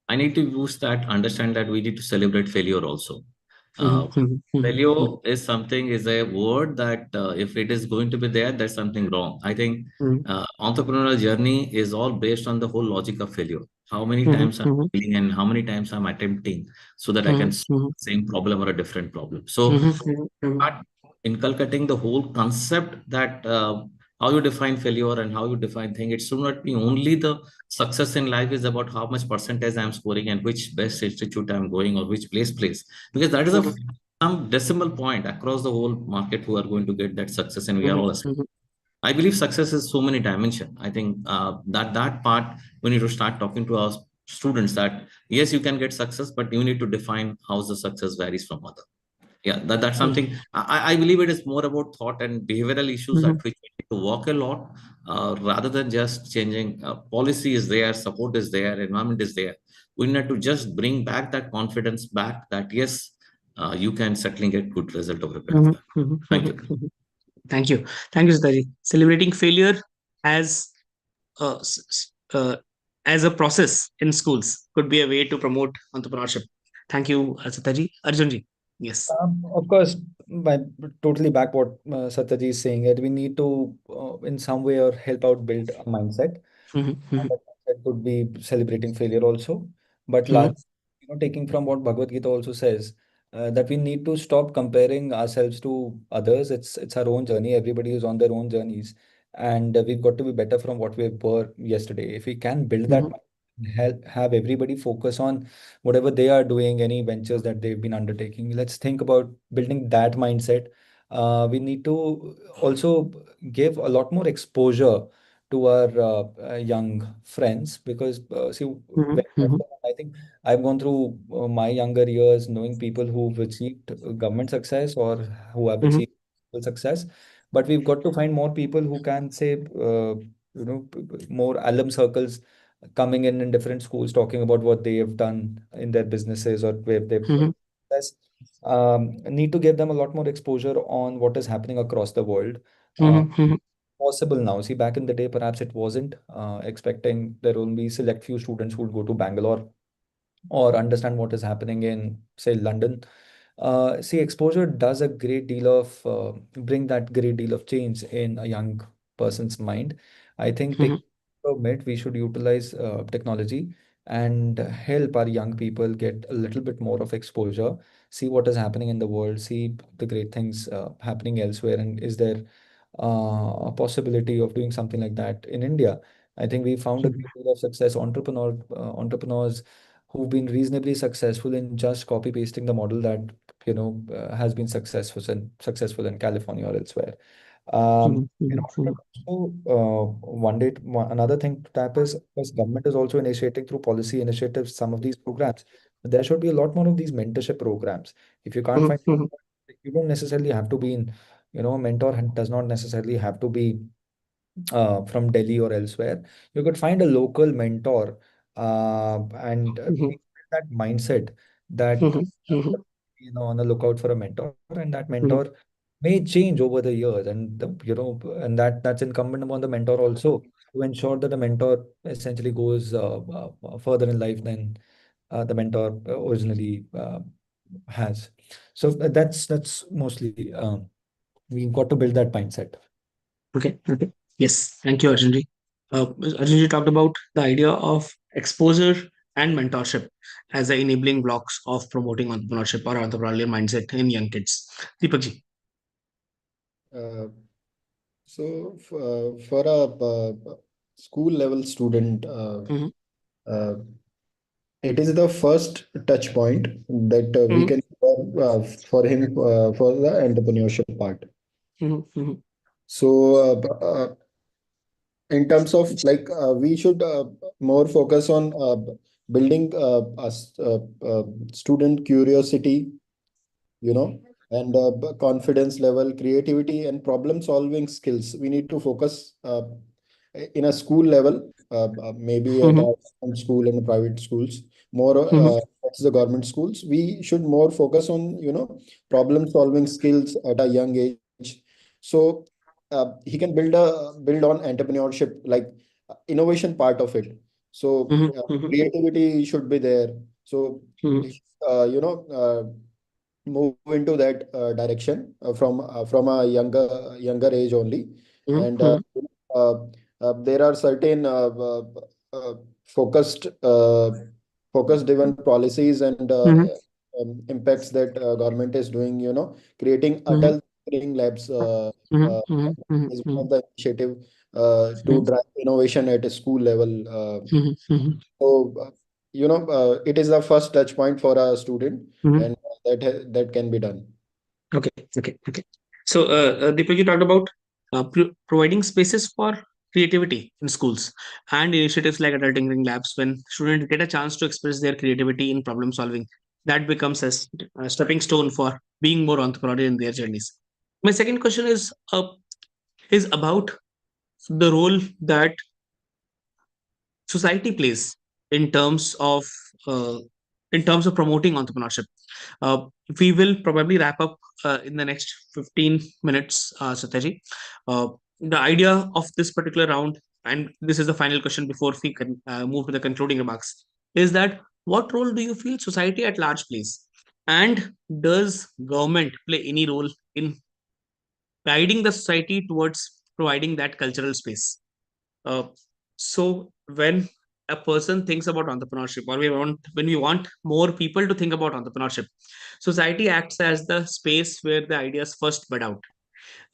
I need to use that, understand that we need to celebrate failure also. mhm, mhm, mhm, Failure is something, is a word that if it is going to be there, there's something wrong. I think mhm, entrepreneurial journey is all based on the whole logic of failure. How many mhm, times I'm mhm, failing and how many times I'm attempting so that I mhm, can solve mhm, the same problem or a different problem. So mhm, mhm, start inculcating the whole concept that how you define failure and how you define thing. It should not be only the success in life is about how much percentage I'm scoring and which best institute I'm going or which place, because that is a mhm, some decimal point across the whole market who are going to get that success, and we are mhm, all. mhm, I believe success is so many dimension. I think that part we need to start talking to our students that yes, you can get success, but you need to define how the success varies from other. Yeah, that's something I believe it is more about thought and behavioral issues mhm, that we need to work a lot rather than just changing. Policy is there, support is there, environment is there. We need to just bring back that confidence back that yes, you can certainly get good result over a period of mhm, time. mhm, Thank mhm, you. mhm. Thank you. Thank you, Sitaji. Celebrating failure as uh, s- s- uh, as a process in schools could be a way to promote entrepreneurship. Thank you, Sitaji. Arjunji. Yes. Of course, by totally back what Satyaji is saying, that we need to, in some way, or help out build a mindset. Mhm, And mhm, that mindset could be celebrating failure also. But mhm, large, taking from what Bhagavad Gita also says, that we need to stop comparing ourselves to others. It's our own journey. Everybody is on their own journeys, and we've got to be better from what we were yesterday. If we can build that, mhm, help have everybody focus on whatever they are doing, any ventures that they've been undertaking. Let's think about building that mindset. We need to also give a lot more exposure to our young friends, because see, mhm, mhm, I think I've gone through my younger years knowing people who've achieved government success or who have mhm, achieved success, but we've got to find more people who can say, more alum circles coming in different schools talking about what they have done in their businesses or where they've mhm, success. Need to give them a lot more exposure on what is happening across the world. mhm, mhm, Possible now. See, back in the day, perhaps it wasn't. Expecting there will be select few students who would go to Bangalore or understand what is happening in, say, London. See, exposure does a great deal of bring that great deal of change in a young person's mind. I think mhm, take from it, we should utilize technology and help our young people get a little bit more of exposure, see what is happening in the world, see the great things happening elsewhere, and is there a possibility of doing something like that in India. I think we found a mhm, great deal of success entrepreneurs who've been reasonably successful in just copy pasting the model that has been successful in California or elsewhere. mhm, In mhm, order to also, another thing to tap is government is also initiating through policy initiatives some of these programs. There should be a lot more of these mentorship programs. If you can't find, you don't necessarily have to be in, a mentor does not necessarily have to be from Delhi or elsewhere. You could find a local mentor and build that mindset that on the lookout for a mentor, and that mentor may change over the years, and and that's incumbent upon the mentor also to ensure that the mentor essentially goes further in life than the mentor originally has. So that's mostly we've got to build that mindset. Okay. Okay. Yes. Thank you, Arjunji. Arjunji talked about the idea of exposure and mentorship as the enabling blocks of promoting entrepreneurship or entrepreneurial mindset in young kids. Deepakji. Uh, for a school level student, uh, it is the first touch point that we can for him for the entrepreneurship part. So in terms of like we should more focus on building student curiosity, and confidence level, creativity, and problem solving skills. We need to focus in a school level, maybe at a school and private schools, more as the government schools. We should more focus on, problem solving skills at a young age. So he can build on entrepreneurship, like innovation part of it. So creativity should be there. So move into that direction from a younger age only. And there are certain focused driven policies and impacts that government is doing, creating adult training labs is one of the initiative to drive innovation at a school level. So it is the first touch point for a student, and that can be done. Okay. So, Deepak, you talked about providing spaces for creativity in schools and initiatives like adult tinkering labs. When students get a chance to express their creativity in problem solving, that becomes a stepping stone for being more entrepreneurial in their journeys. My second question is about the role that society plays in terms of uh, promoting entrepreneurship. We will probably wrap up in the next 15 minutes, Satyaji. The idea of this particular round, and this is the final question before we can move to the concluding remarks, is that what role do you feel society at large plays? And does government play any role in guiding the society towards providing that cultural space? Uh, so when a person thinks about entrepreneurship, or when we want more people to think about entrepreneurship, society acts as the space where the ideas first bud out.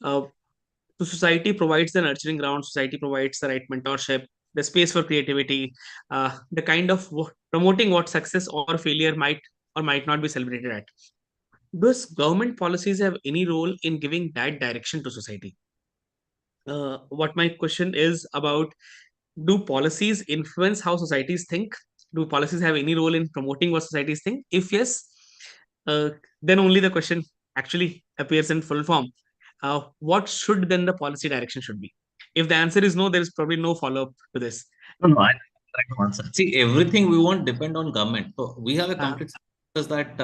Uh, so society provides the nurturing ground, society provides the right mentorship, the space for creativity, the kind of promoting what success or failure might or might not be celebrated at. Does government policies have any role in giving that direction to society? What my question is about: do policies influence how societies think? Do policies have any role in promoting what societies think? If yes, then only the question actually appears in full form. What should then the policy direction should be? If the answer is no, there is probably no follow up to this. No, I try to answer. See, everything we want depend on government. So we have a complete sense that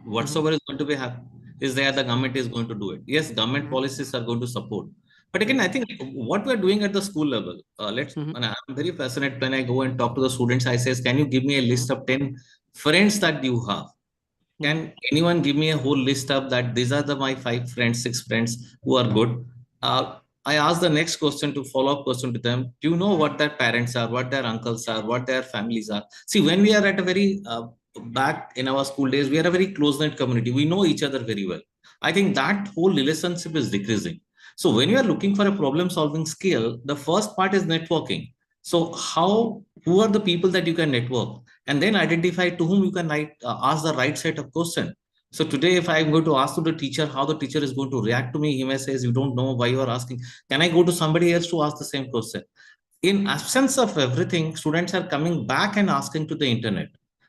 whatsoever is going to be happen is there, the government is going to do it. Yes, government policies are going to support. But again, I think what we're doing at the school level, and I'm very fascinated when I go and talk to the students. I says, can you give me a list of 10 friends that you have? Can anyone give me a whole list of that? These are my 5 friends, 6 friends who are good. I ask the next question to follow up question to them. Do you know what their parents are, what their uncles are, what their families are? See, when we are at a very back in our school days, we are a very close knit community. We know each other very well. I think that whole relationship is decreasing. So when you are looking for a problem solving skill, the first part is networking. So who are the people that you can network? And then identify to whom you can ask the right set of question. So today, if I'm going to ask to the teacher how the teacher is going to react to me, he may say, you don't know why you are asking. Can I go to somebody else to ask the same question? In absence of everything, students are coming back and asking to the internet.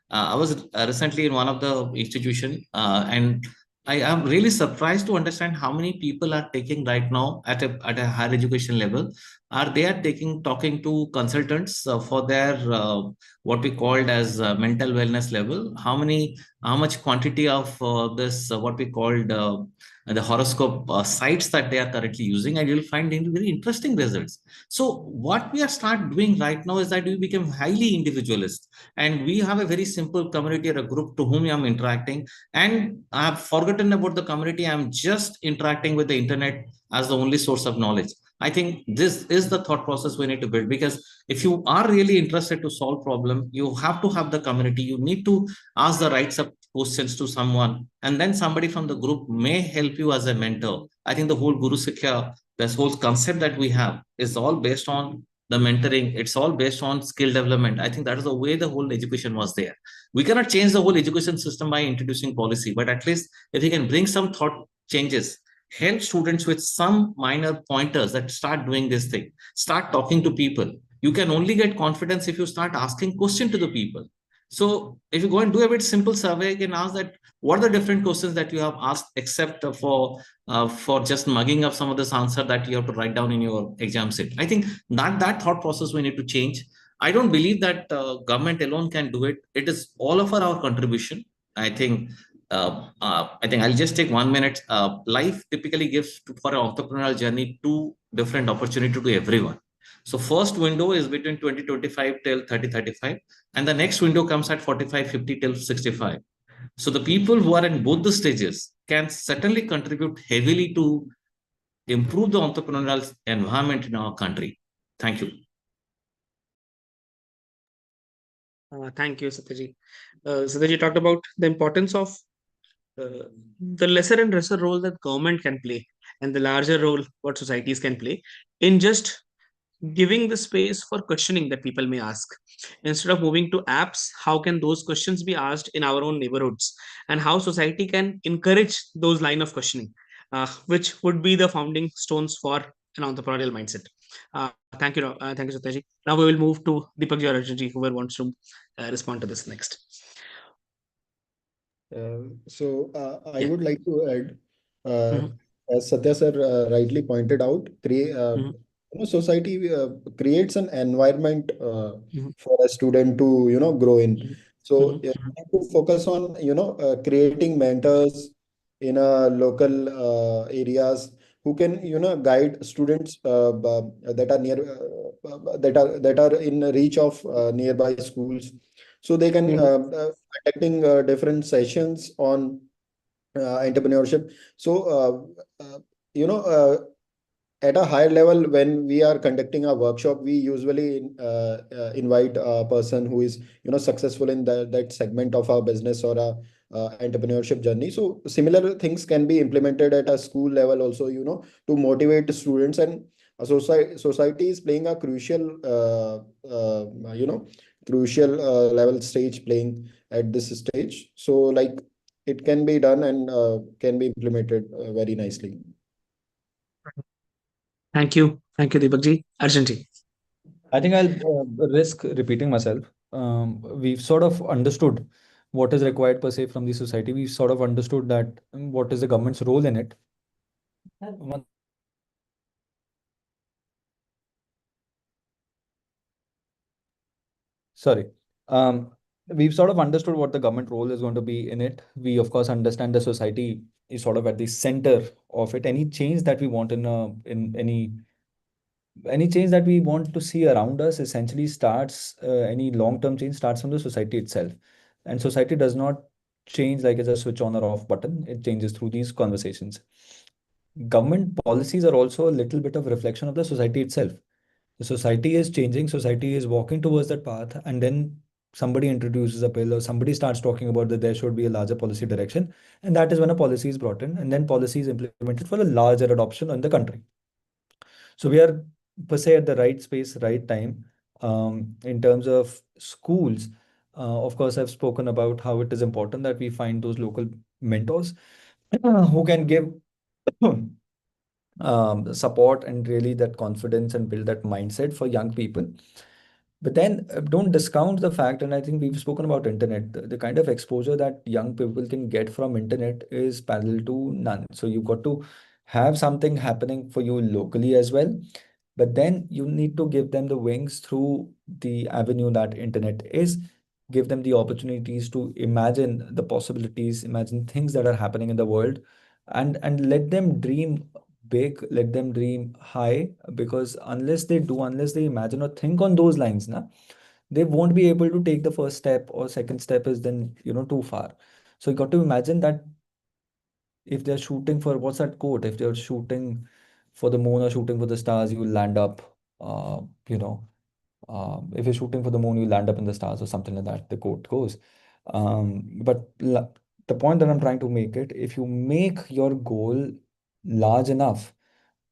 I was recently in one of the institution, and I am really surprised to understand how many people are taking right now at a higher education level. Are they are taking talking to consultants for their what we called as mental wellness level? How much quantity of this what we called the horoscope sites that they are currently using, and you'll find very interesting results. So what we are start doing right now is that we become highly individualist, and we have a very simple community or a group to whom I'm interacting, and I've forgotten about the community. I'm just interacting with the internet as the only source of knowledge. I think this is the thought process we need to build, because if you are really interested to solve problem, you have to have the community. You need to ask the right questions to someone, and then somebody from the group may help you as a mentor. I think the whole Guru Sikhya, this whole concept that we have, is all based on the mentoring. It's all based on skill development. I think that is the way the whole education was there. We cannot change the whole education system by introducing policy, but at least if we can bring some thought changes, help students with some minor pointers, that start doing this thing, start talking to people. You can only get confidence if you start asking questions to the people. So if you go and do a bit simple survey, you can ask that what are the different questions that you have asked, except for just mugging up some of this answer that you have to write down in your exam set. I think that thought process we need to change. I don't believe that government alone can do it. It is all of our contribution. I think. I think I'll just take 1 minute. Life typically gives for an entrepreneurial journey two different opportunity to everyone. So first window is between 2025 till 3035, and the next window comes at 4550 till 65. So the people who are in both the stages can certainly contribute heavily to improve the entrepreneurial environment in our country. Thank you. Thank you, Satyaji. Satyaji talked about the importance of the lesser and lesser role that government can play, and the larger role what societies can play in just giving the space for questioning that people may ask. Instead of moving to apps, how can those questions be asked in our own neighborhoods, and how society can encourage those line of questioning, which would be the founding stones for an entrepreneurial mindset. Thank you, Satyaji. Now we will move to Deepak or Arjun, whoever wants to respond to this next. I Yeah. would like to add, Mhm. as Satya sir rightly pointed out, Mhm. society creates an environment Mhm. for a student to grow in. Mhm. So Mhm. we have to focus on creating mentors in local areas who can guide students that are near that are in reach of nearby schools, so they can Mhm. conducting different sessions on entrepreneurship. So you know at a higher level, when we are conducting a workshop, we usually invite a person who is successful in that segment of our business or a entrepreneurship journey. So similar things can be implemented at a school level also, to motivate students. And a society is playing a crucial level stage, playing at this stage. So like, it can be done and can be implemented very nicely. Thank you, Deepak ji. Arjun ji. I think I'll risk repeating myself. We've sort of understood what is required per se from the society. We've sort of understood that what is the government's role in it. One- Sorry. Um, we've sort of understood what the government role is going to be in it. We, of course, understand the society is sort of at the center of it. Any change that we want in any change that we want to see around us essentially starts any long-term change starts from the society itself, and society does not change like it's a switch on or off button. It changes through these conversations. Government policies are also a little bit of reflection of the society itself. The society is changing, society is walking towards that path, and then somebody introduces a bill or somebody starts talking about that there should be a larger policy direction, and that is when a policy is brought in, and then policy is implemented for a larger adoption in the country. So we are per se at the right space, right time. In terms of schools, of course, I've spoken about how it is important that we find those local mentors who can give support and really that confidence and build that mindset for young people. But then don't discount the fact, and I think we've spoken about internet, the kind of exposure that young people can get from internet is parallel to none. So you've got to have something happening for you locally as well. But then you need to give them the wings through the avenue that internet is. Give them the opportunities to imagine the possibilities, imagine things that are happening in the world, and let them dream big, let them dream high, because unless they imagine or think on those lines, na, they won't be able to take the first step, or second step is then, too far. So you got to imagine that if they're shooting for, what's that quote? If they're shooting for the moon or shooting for the stars, you will land up, uh, you know, if you're shooting for the moon, you land up in the stars, or something like that, the quote goes. The point that I'm trying to make it, if you make your goal large enough,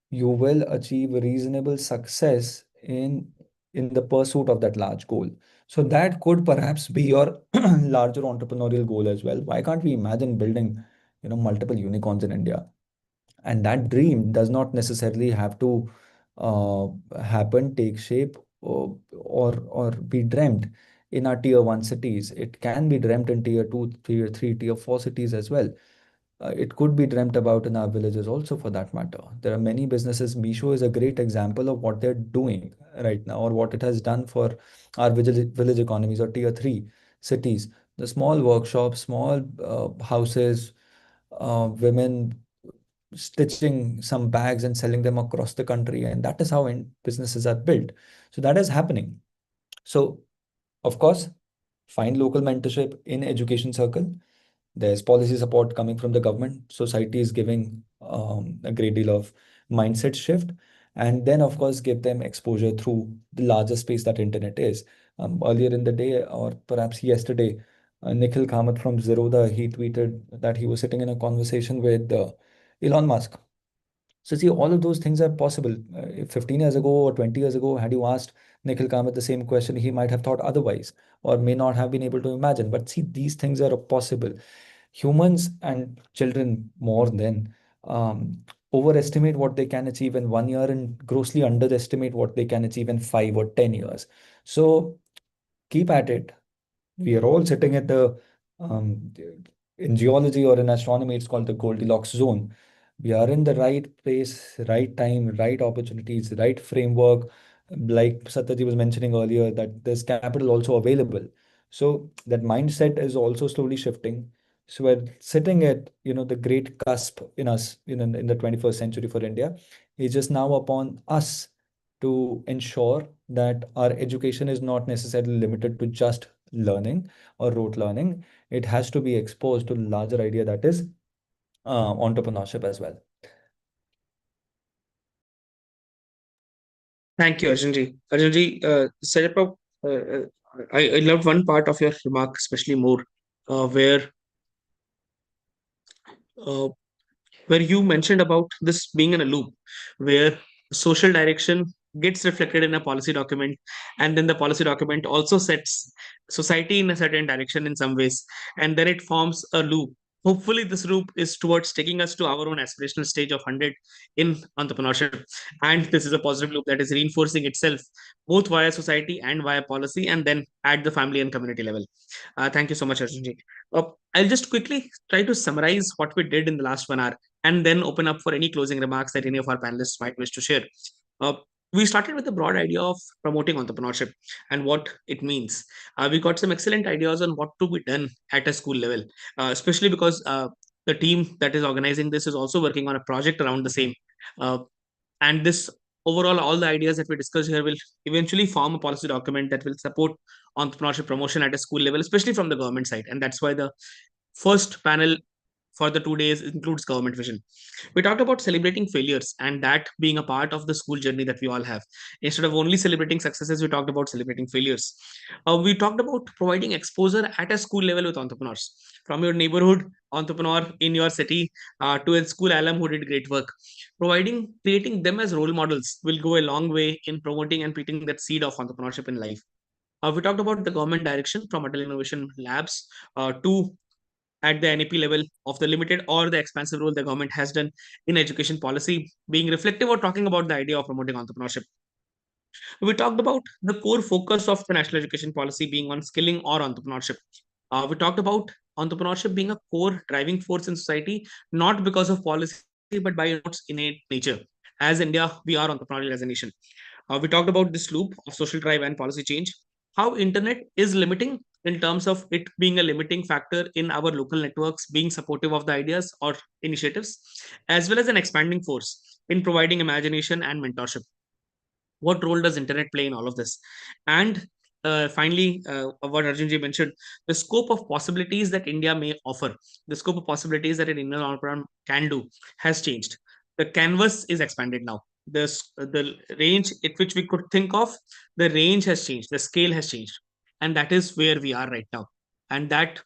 you will achieve reasonable success in the pursuit of that large goal. So that could perhaps be your larger entrepreneurial goal as well. Why can't we imagine building, multiple unicorns in India? And that dream does not necessarily have to uh, happen, take shape, or be dreamt in our tier one cities. It can be dreamt in tier two, tier three, tier four cities as well. It could be dreamt about in our villages also, for that matter. There are many businesses. Misho is a great example of what they're doing right now, or what it has done for our village economies, or tier three cities. The small workshops, small houses, women stitching some bags and selling them across the country. And that is how businesses are built. So that is happening. So, of course, find local mentorship in education circle. There's policy support coming from the government. Society is giving a great deal of mindset shift. And then, of course, give them exposure through the larger space that internet is. Earlier in the day, or perhaps yesterday, Nikhil Kamath from Zerodha, he tweeted that he was sitting in a conversation with Elon Musk. So see, all of those things are possible. If 15 years ago or 20 years ago, had you asked Nikhil Kamath the same question, he might have thought otherwise, or may not have been able to imagine. But see, these things are possible. Humans, and children more than, overestimate what they can achieve in 1 year, and grossly underestimate what they can achieve in 5 or 10 years. So keep at it. We are all sitting at the, um, in geology or in astronomy, it's called the Goldilocks zone. We are in the right place, right time, right opportunities, right framework. Like Satyaji was mentioning earlier, that there's capital also available. So that mindset is also slowly shifting. So we're sitting at, the great cusp in us, in the 21st century for India. It's just now upon us to ensure that our education is not necessarily limited to just learning or rote learning. It has to be exposed to larger idea, that is entrepreneurship as well. Thank you, Arjunji. Arjunji, Satya, I loved one part of your remark, especially more, uh, where uh, where you mentioned about this being in a loop, where social direction gets reflected in a policy document, and then the policy document also sets society in a certain direction in some ways, and then it forms a loop. Hopefully this loop is towards taking us to our own aspirational stage of 100 in entrepreneurship, and this is a positive loop that is reinforcing itself both via society and via policy, and then at the family and community level. Thank you so much, Arjunji. I'll just quickly try to summarize what we did in the last 1 hour, and then open up for any closing remarks that any of our panelists might wish to share. Uh, we started with the broad idea of promoting entrepreneurship and what it means. We got some excellent ideas on what to be done at a school level, especially because the team that is organizing this is also working on a project around the same. Uh, and this overall, all the ideas that we discussed here will eventually form a policy document that will support entrepreneurship promotion at a school level, especially from the government side. And that's why the first panel for the 2 days includes government vision. We talked about celebrating failures and that being a part of the school journey that we all have. Instead of only celebrating successes, we talked about celebrating failures. We talked about providing exposure at a school level with entrepreneurs, from your neighborhood entrepreneur in your city to a school alum who did great work. Creating them as role models will go a long way in promoting and planting that seed of entrepreneurship in life. We talked about the government direction from Adult Innovation Labs to at the NEP level of the limited or the expansive role the government has done in education policy, being reflective or talking about the idea of promoting entrepreneurship. We talked about the core focus of the national education policy being on skilling or entrepreneurship. We talked about entrepreneurship being a core driving force in society, not because of policy, but by its innate nature. As India, we are entrepreneurial as a nation. We talked about this loop of social drive and policy change, how internet is limiting in terms of it being a limiting factor in our local networks being supportive of the ideas or initiatives, as well as an expanding force in providing imagination and mentorship. What role does internet play in all of this? And finally, what Arjunji mentioned, the scope of possibilities that India may offer, the scope of possibilities that an Indian entrepreneur can do has changed. The canvas is expanded now. The range at which we could think of, the range has changed, the scale has changed, and that is where we are right now. And that,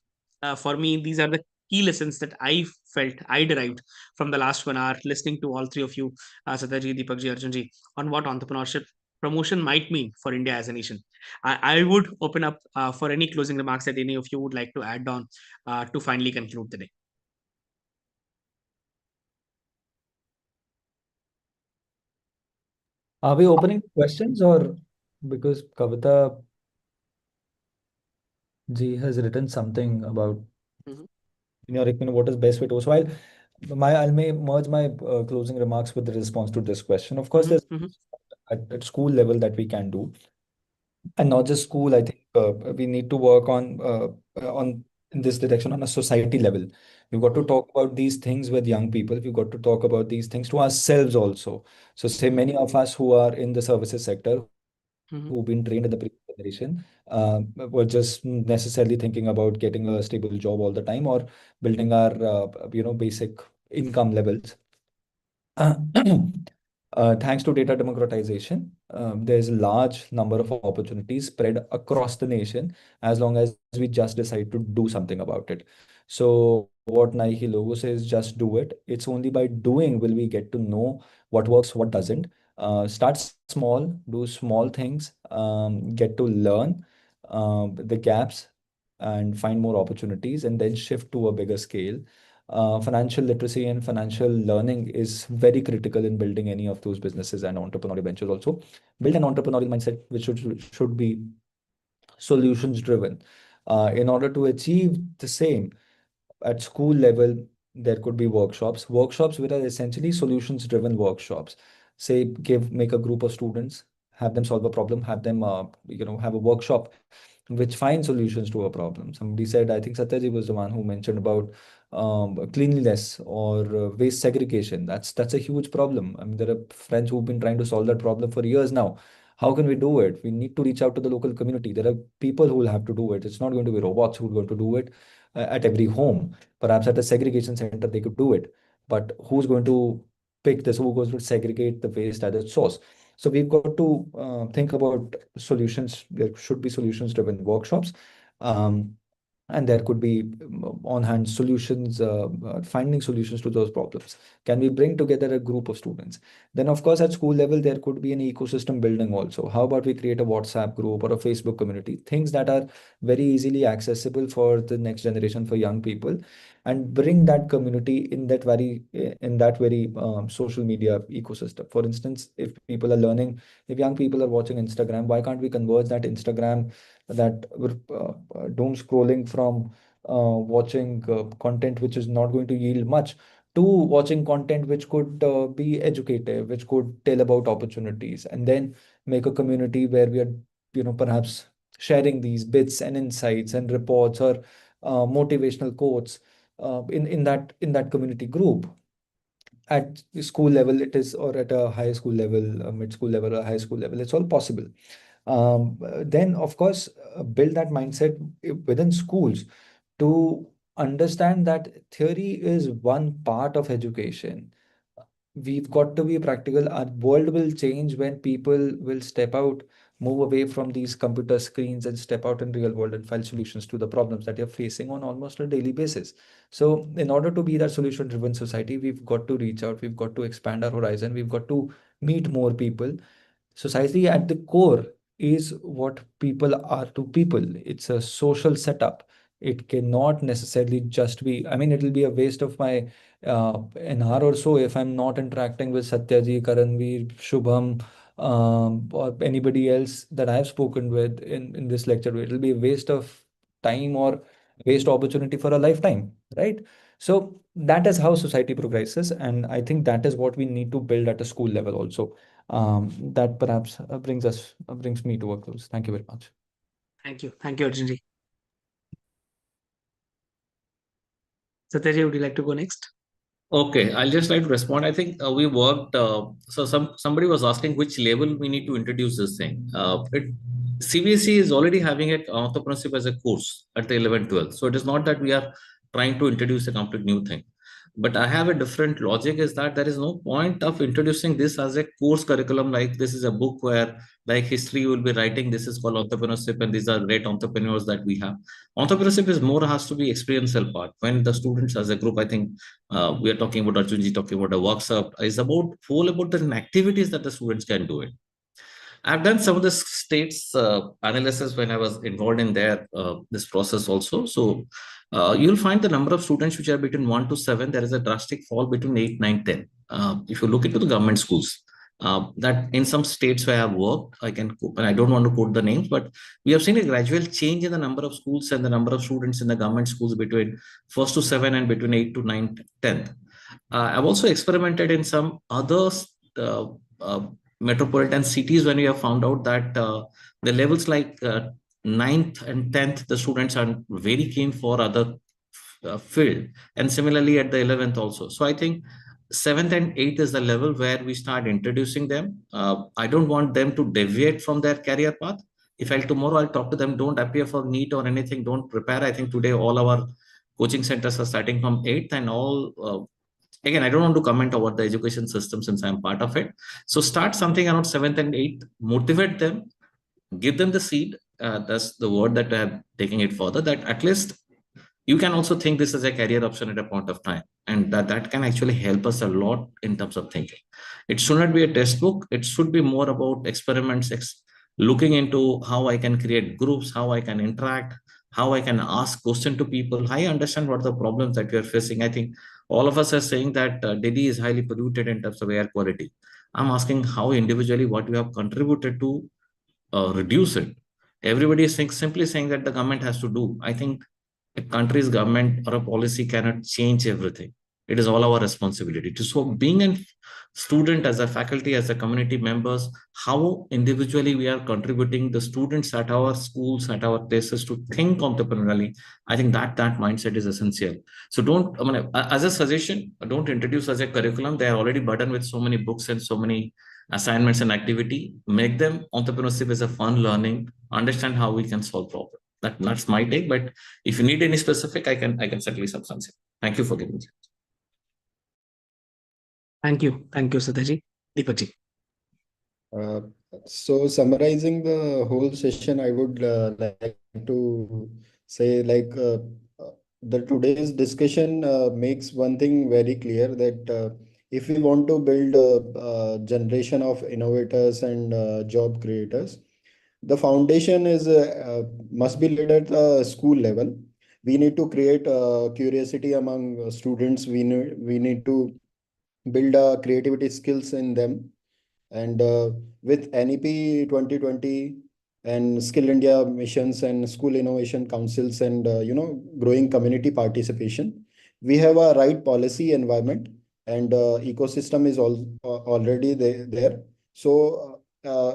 for me, these are the key lessons that I felt I derived from the last 1 hour listening to all three of you, Satyaji, Deepakji, Arjunji, on what entrepreneurship promotion might mean for India as a nation. I would open up for any closing remarks that any of you would like to add on to finally conclude the day. Are we opening questions, or because Kavita Ji has written something about Mhm. in your opinion, what is best way to? So I'll may merge my closing remarks with the response to this question. Of course, there's Mhm. at school level that we can do, and not just school. I think we need to work on in this direction on a society level. We've got to talk about these things with young people. We've got to talk about these things to ourselves also. So say many of us who are in the services sector, Mhm. who've been trained in the previous generation, were just necessarily thinking about getting a stable job all the time or building our basic income levels. Thanks to data democratization, there's a large number of opportunities spread across the nation as long as we just decide to do something about it. So, what Nike logo says, just do it. It's only by doing will we get to know what works, what doesn't. Start small, do small things, get to learn the gaps and find more opportunities, and then shift to a bigger scale. Financial literacy and financial learning is very critical in building any of those businesses and entrepreneurial ventures. Also, build an entrepreneurial mindset which should be solutions driven. In order to achieve the same, at school level, there could be workshops which are essentially solutions driven workshops. Say, make a group of students, have them solve a problem, have them have a workshop which finds solutions to a problem. Somebody said, I think Satyaji was the one who mentioned about cleanliness or waste segregation. That's a huge problem. I mean, there are friends who've been trying to solve that problem for years now. How can we do it? We need to reach out to the local community. There are people who will have to do it. It's not going to be robots who are going to do it at every home. Perhaps at a segregation center, they could do it. But who's going to pick this? Who goes to segregate the waste at its source? So we've got to think about solutions. There should be solutions-driven workshops. Um, and there could be on-hand solutions, finding solutions to those problems. Can we bring together a group of students? Then, of course, at school level, there could be an ecosystem building also. How about we create a WhatsApp group or a Facebook community? Things that are very easily accessible for the next generation, for young people, and bring that community in that very social media ecosystem. For instance, if young people are watching Instagram, why can't we converge that Instagram, that doom scrolling from watching content which is not going to yield much to watching content which could be educative, which could tell about opportunities, and then make a community where we are, perhaps sharing these bits and insights and reports or motivational quotes in that community group. At the school level it is, or at a high school level, a mid school level, or high school level, it's all possible. Then, of course, build that mindset within schools to understand that theory is one part of education. We've got to be practical. Our world will change when people will step out, move away from these computer screens, and step out in real world and find solutions to the problems that you're facing on almost a daily basis. So, in order to be that solution-driven society, we've got to reach out, we've got to expand our horizon, we've got to meet more people. Society at the core is what people are to people. It's a social setup. It cannot necessarily just be, I mean, it'll be a waste of my an hour or so if I'm not interacting with Satyaji, Karanveer, Shubham, or anybody else that I've spoken with in this lecture. It'll be a waste of time or waste opportunity for a lifetime, right? So that is how society progresses, and I think that is what we need to build at a school level also. That perhaps brings me to a close. Thank you very much. Thank you, Arjun. Satya, would you like to go next? Okay, I'll just like to respond. I think we worked. So somebody was asking which level we need to introduce this thing. CBSE is already having a entrepreneurship as a course at the 11th, 12th. So it is not that we are trying to introduce a complete new thing. But I have a different logic is that there is no point of introducing this as a course curriculum. Like this is a book where like history you will be writing. This is called entrepreneurship, and these are great entrepreneurs that we have. Entrepreneurship is more has to be experiential part. When the students as a group, I think we are talking about Arjunji talking about a workshop is about all about the activities that the students can do it. I've done some of the states analysis when I was involved in their this process also. So you'll find the number of students which are between 1 to 7. There is a drastic fall between 8, 9, 10. If you look into the government schools, that in some states where I've worked, and I don't want to quote the names, but we have seen a gradual change in the number of schools and the number of students in the government schools between 1st to 7 and between 8 to 9, 10th. I've also experimented in some other metropolitan cities when we have found out that the levels like 9th and 10th, the students are very keen for other field. And similarly at the 11th also. So I think 7th and 8th is the level where we start introducing them. I don't want them to deviate from their career path. If tomorrow I'll talk to them, don't appear for NEET or anything, don't prepare. I think today all our coaching centers are starting from 8th and all. Again, I don't want to comment about the education system since I'm part of it. So start something around 7th and 8th, motivate them, give them the seed. That's the word that I'm taking it further, that at least you can also think this as a career option at a point of time. And that can actually help us a lot in terms of thinking. It should not be a textbook. It should be more about experiments, looking into how I can create groups, how I can interact, how I can ask questions to people. I understand what the problems that we are facing. I think all of us are saying that Delhi is highly polluted in terms of air quality. I'm asking how individually what you have contributed to reduce it. Everybody is simply saying that the government has to do. I think a country's government or a policy cannot change everything. It is all our responsibility. So being a student, as a faculty, as a community members, how individually we are contributing the students at our schools, at our places to think entrepreneurially, I think that mindset is essential. So don't, I mean, as a suggestion, don't introduce as a curriculum. They are already burdened with so many books and so many assignments and activity. Make them entrepreneurship as a fun learning, understand how we can solve problems. That's my take, but if you need any specific, I can certainly substantiate. Thank you for giving me. Thank you, Satyaji. Deepak. So summarizing the whole session, I would like to say the today's discussion makes one thing very clear, that if we want to build a generation of innovators and job creators, the foundation is must be laid at the school level. We need to create curiosity among students. We need to build creativity skills in them. And with NEP 2020 and Skill India missions and school innovation councils and growing community participation, we have a right policy environment, and ecosystem is already there. So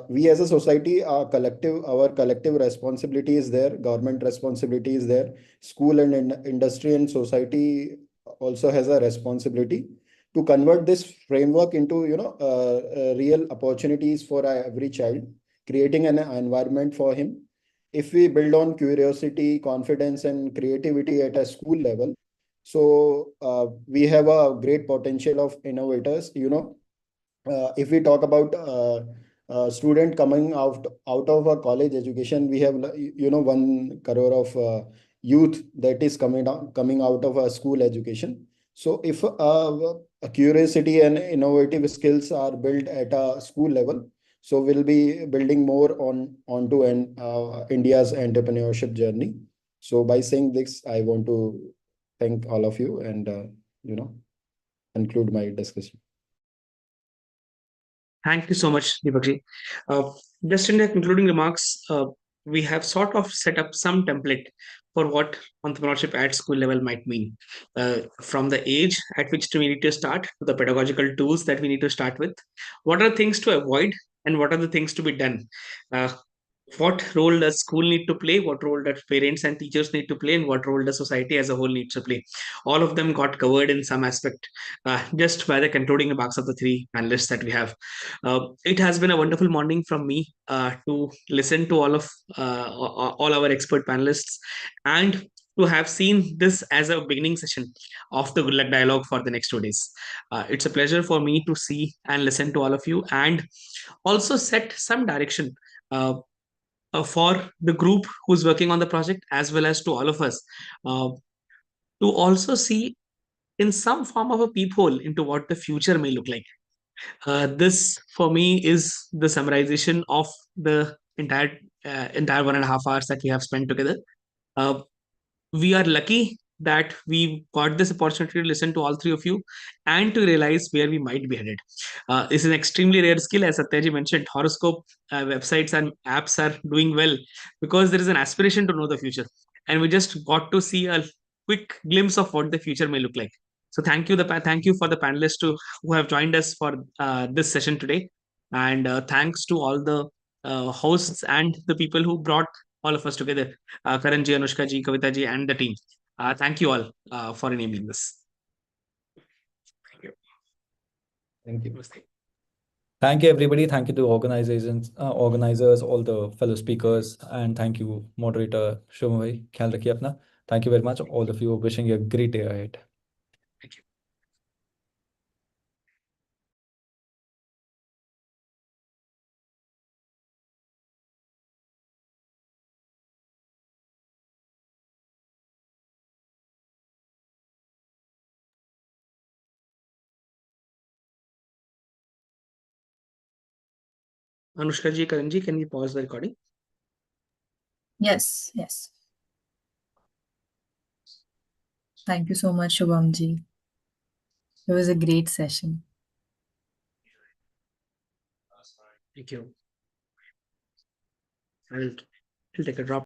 we as a society, our collective responsibility is there, government responsibility is there, school and industry and society also has a responsibility to convert this framework into real opportunities for every child, creating an environment for him. If we build on curiosity, confidence, and creativity at a school level, so we have a great potential of innovators. If we talk about student coming out of a college education, we have 1 crore of youth that is coming out of a school education. So if curiosity and innovative skills are built at a school level, so we'll be building more onto India's entrepreneurship journey. So by saying this, I want to thank all of you and conclude my discussion. Thank you so much, Deepak. Just in the concluding remarks, we have sort of set up some template for what entrepreneurship at school level might mean. From the age at which we need to start to the pedagogical tools that we need to start with. What are things to avoid and what are the things to be done? What role does school need to play, what role does parents and teachers need to play, and what role does society as a whole needs to play. All of them got covered in some aspect just by the concluding remarks of the three panelists that we have. It has been a wonderful morning from me to listen to all our expert panelists and to have seen this as a beginning session of the Gullak Dialogue for the next 2 days. It's a pleasure for me to see and listen to all of you and also set some direction for the group who's working on the project, as well as to all of us, to also see in some form of a peephole into what the future may look like. This, for me, is the summarization of the entire 1.5 hours that we have spent together. We are lucky that we got this opportunity to listen to all three of you and to realize where we might be headed. This is an extremely rare skill. As Satya mentioned, horoscope websites and apps are doing well because there is an aspiration to know the future. And we just got to see a quick glimpse of what the future may look like. So thank you for the panelists who have joined us for this session today. And thanks to all the hosts and the people who brought all of us together, Karan ji, Anushka ji, Kavita ji, and the team. Thank you all for enabling this. Thank you. Thank you. Thank you, everybody. Thank you to organizers, all the fellow speakers, and thank you, moderator Sharma bhai. Khayal rakhiye apna. Thank you very much. All of you, wishing you a great day ahead. Thank you. Anushka ji, Karan ji, can we pause the recording? Yes, yes. Thank you so much, Shubham ji. It was a great session. Thank you. I'll take a drop.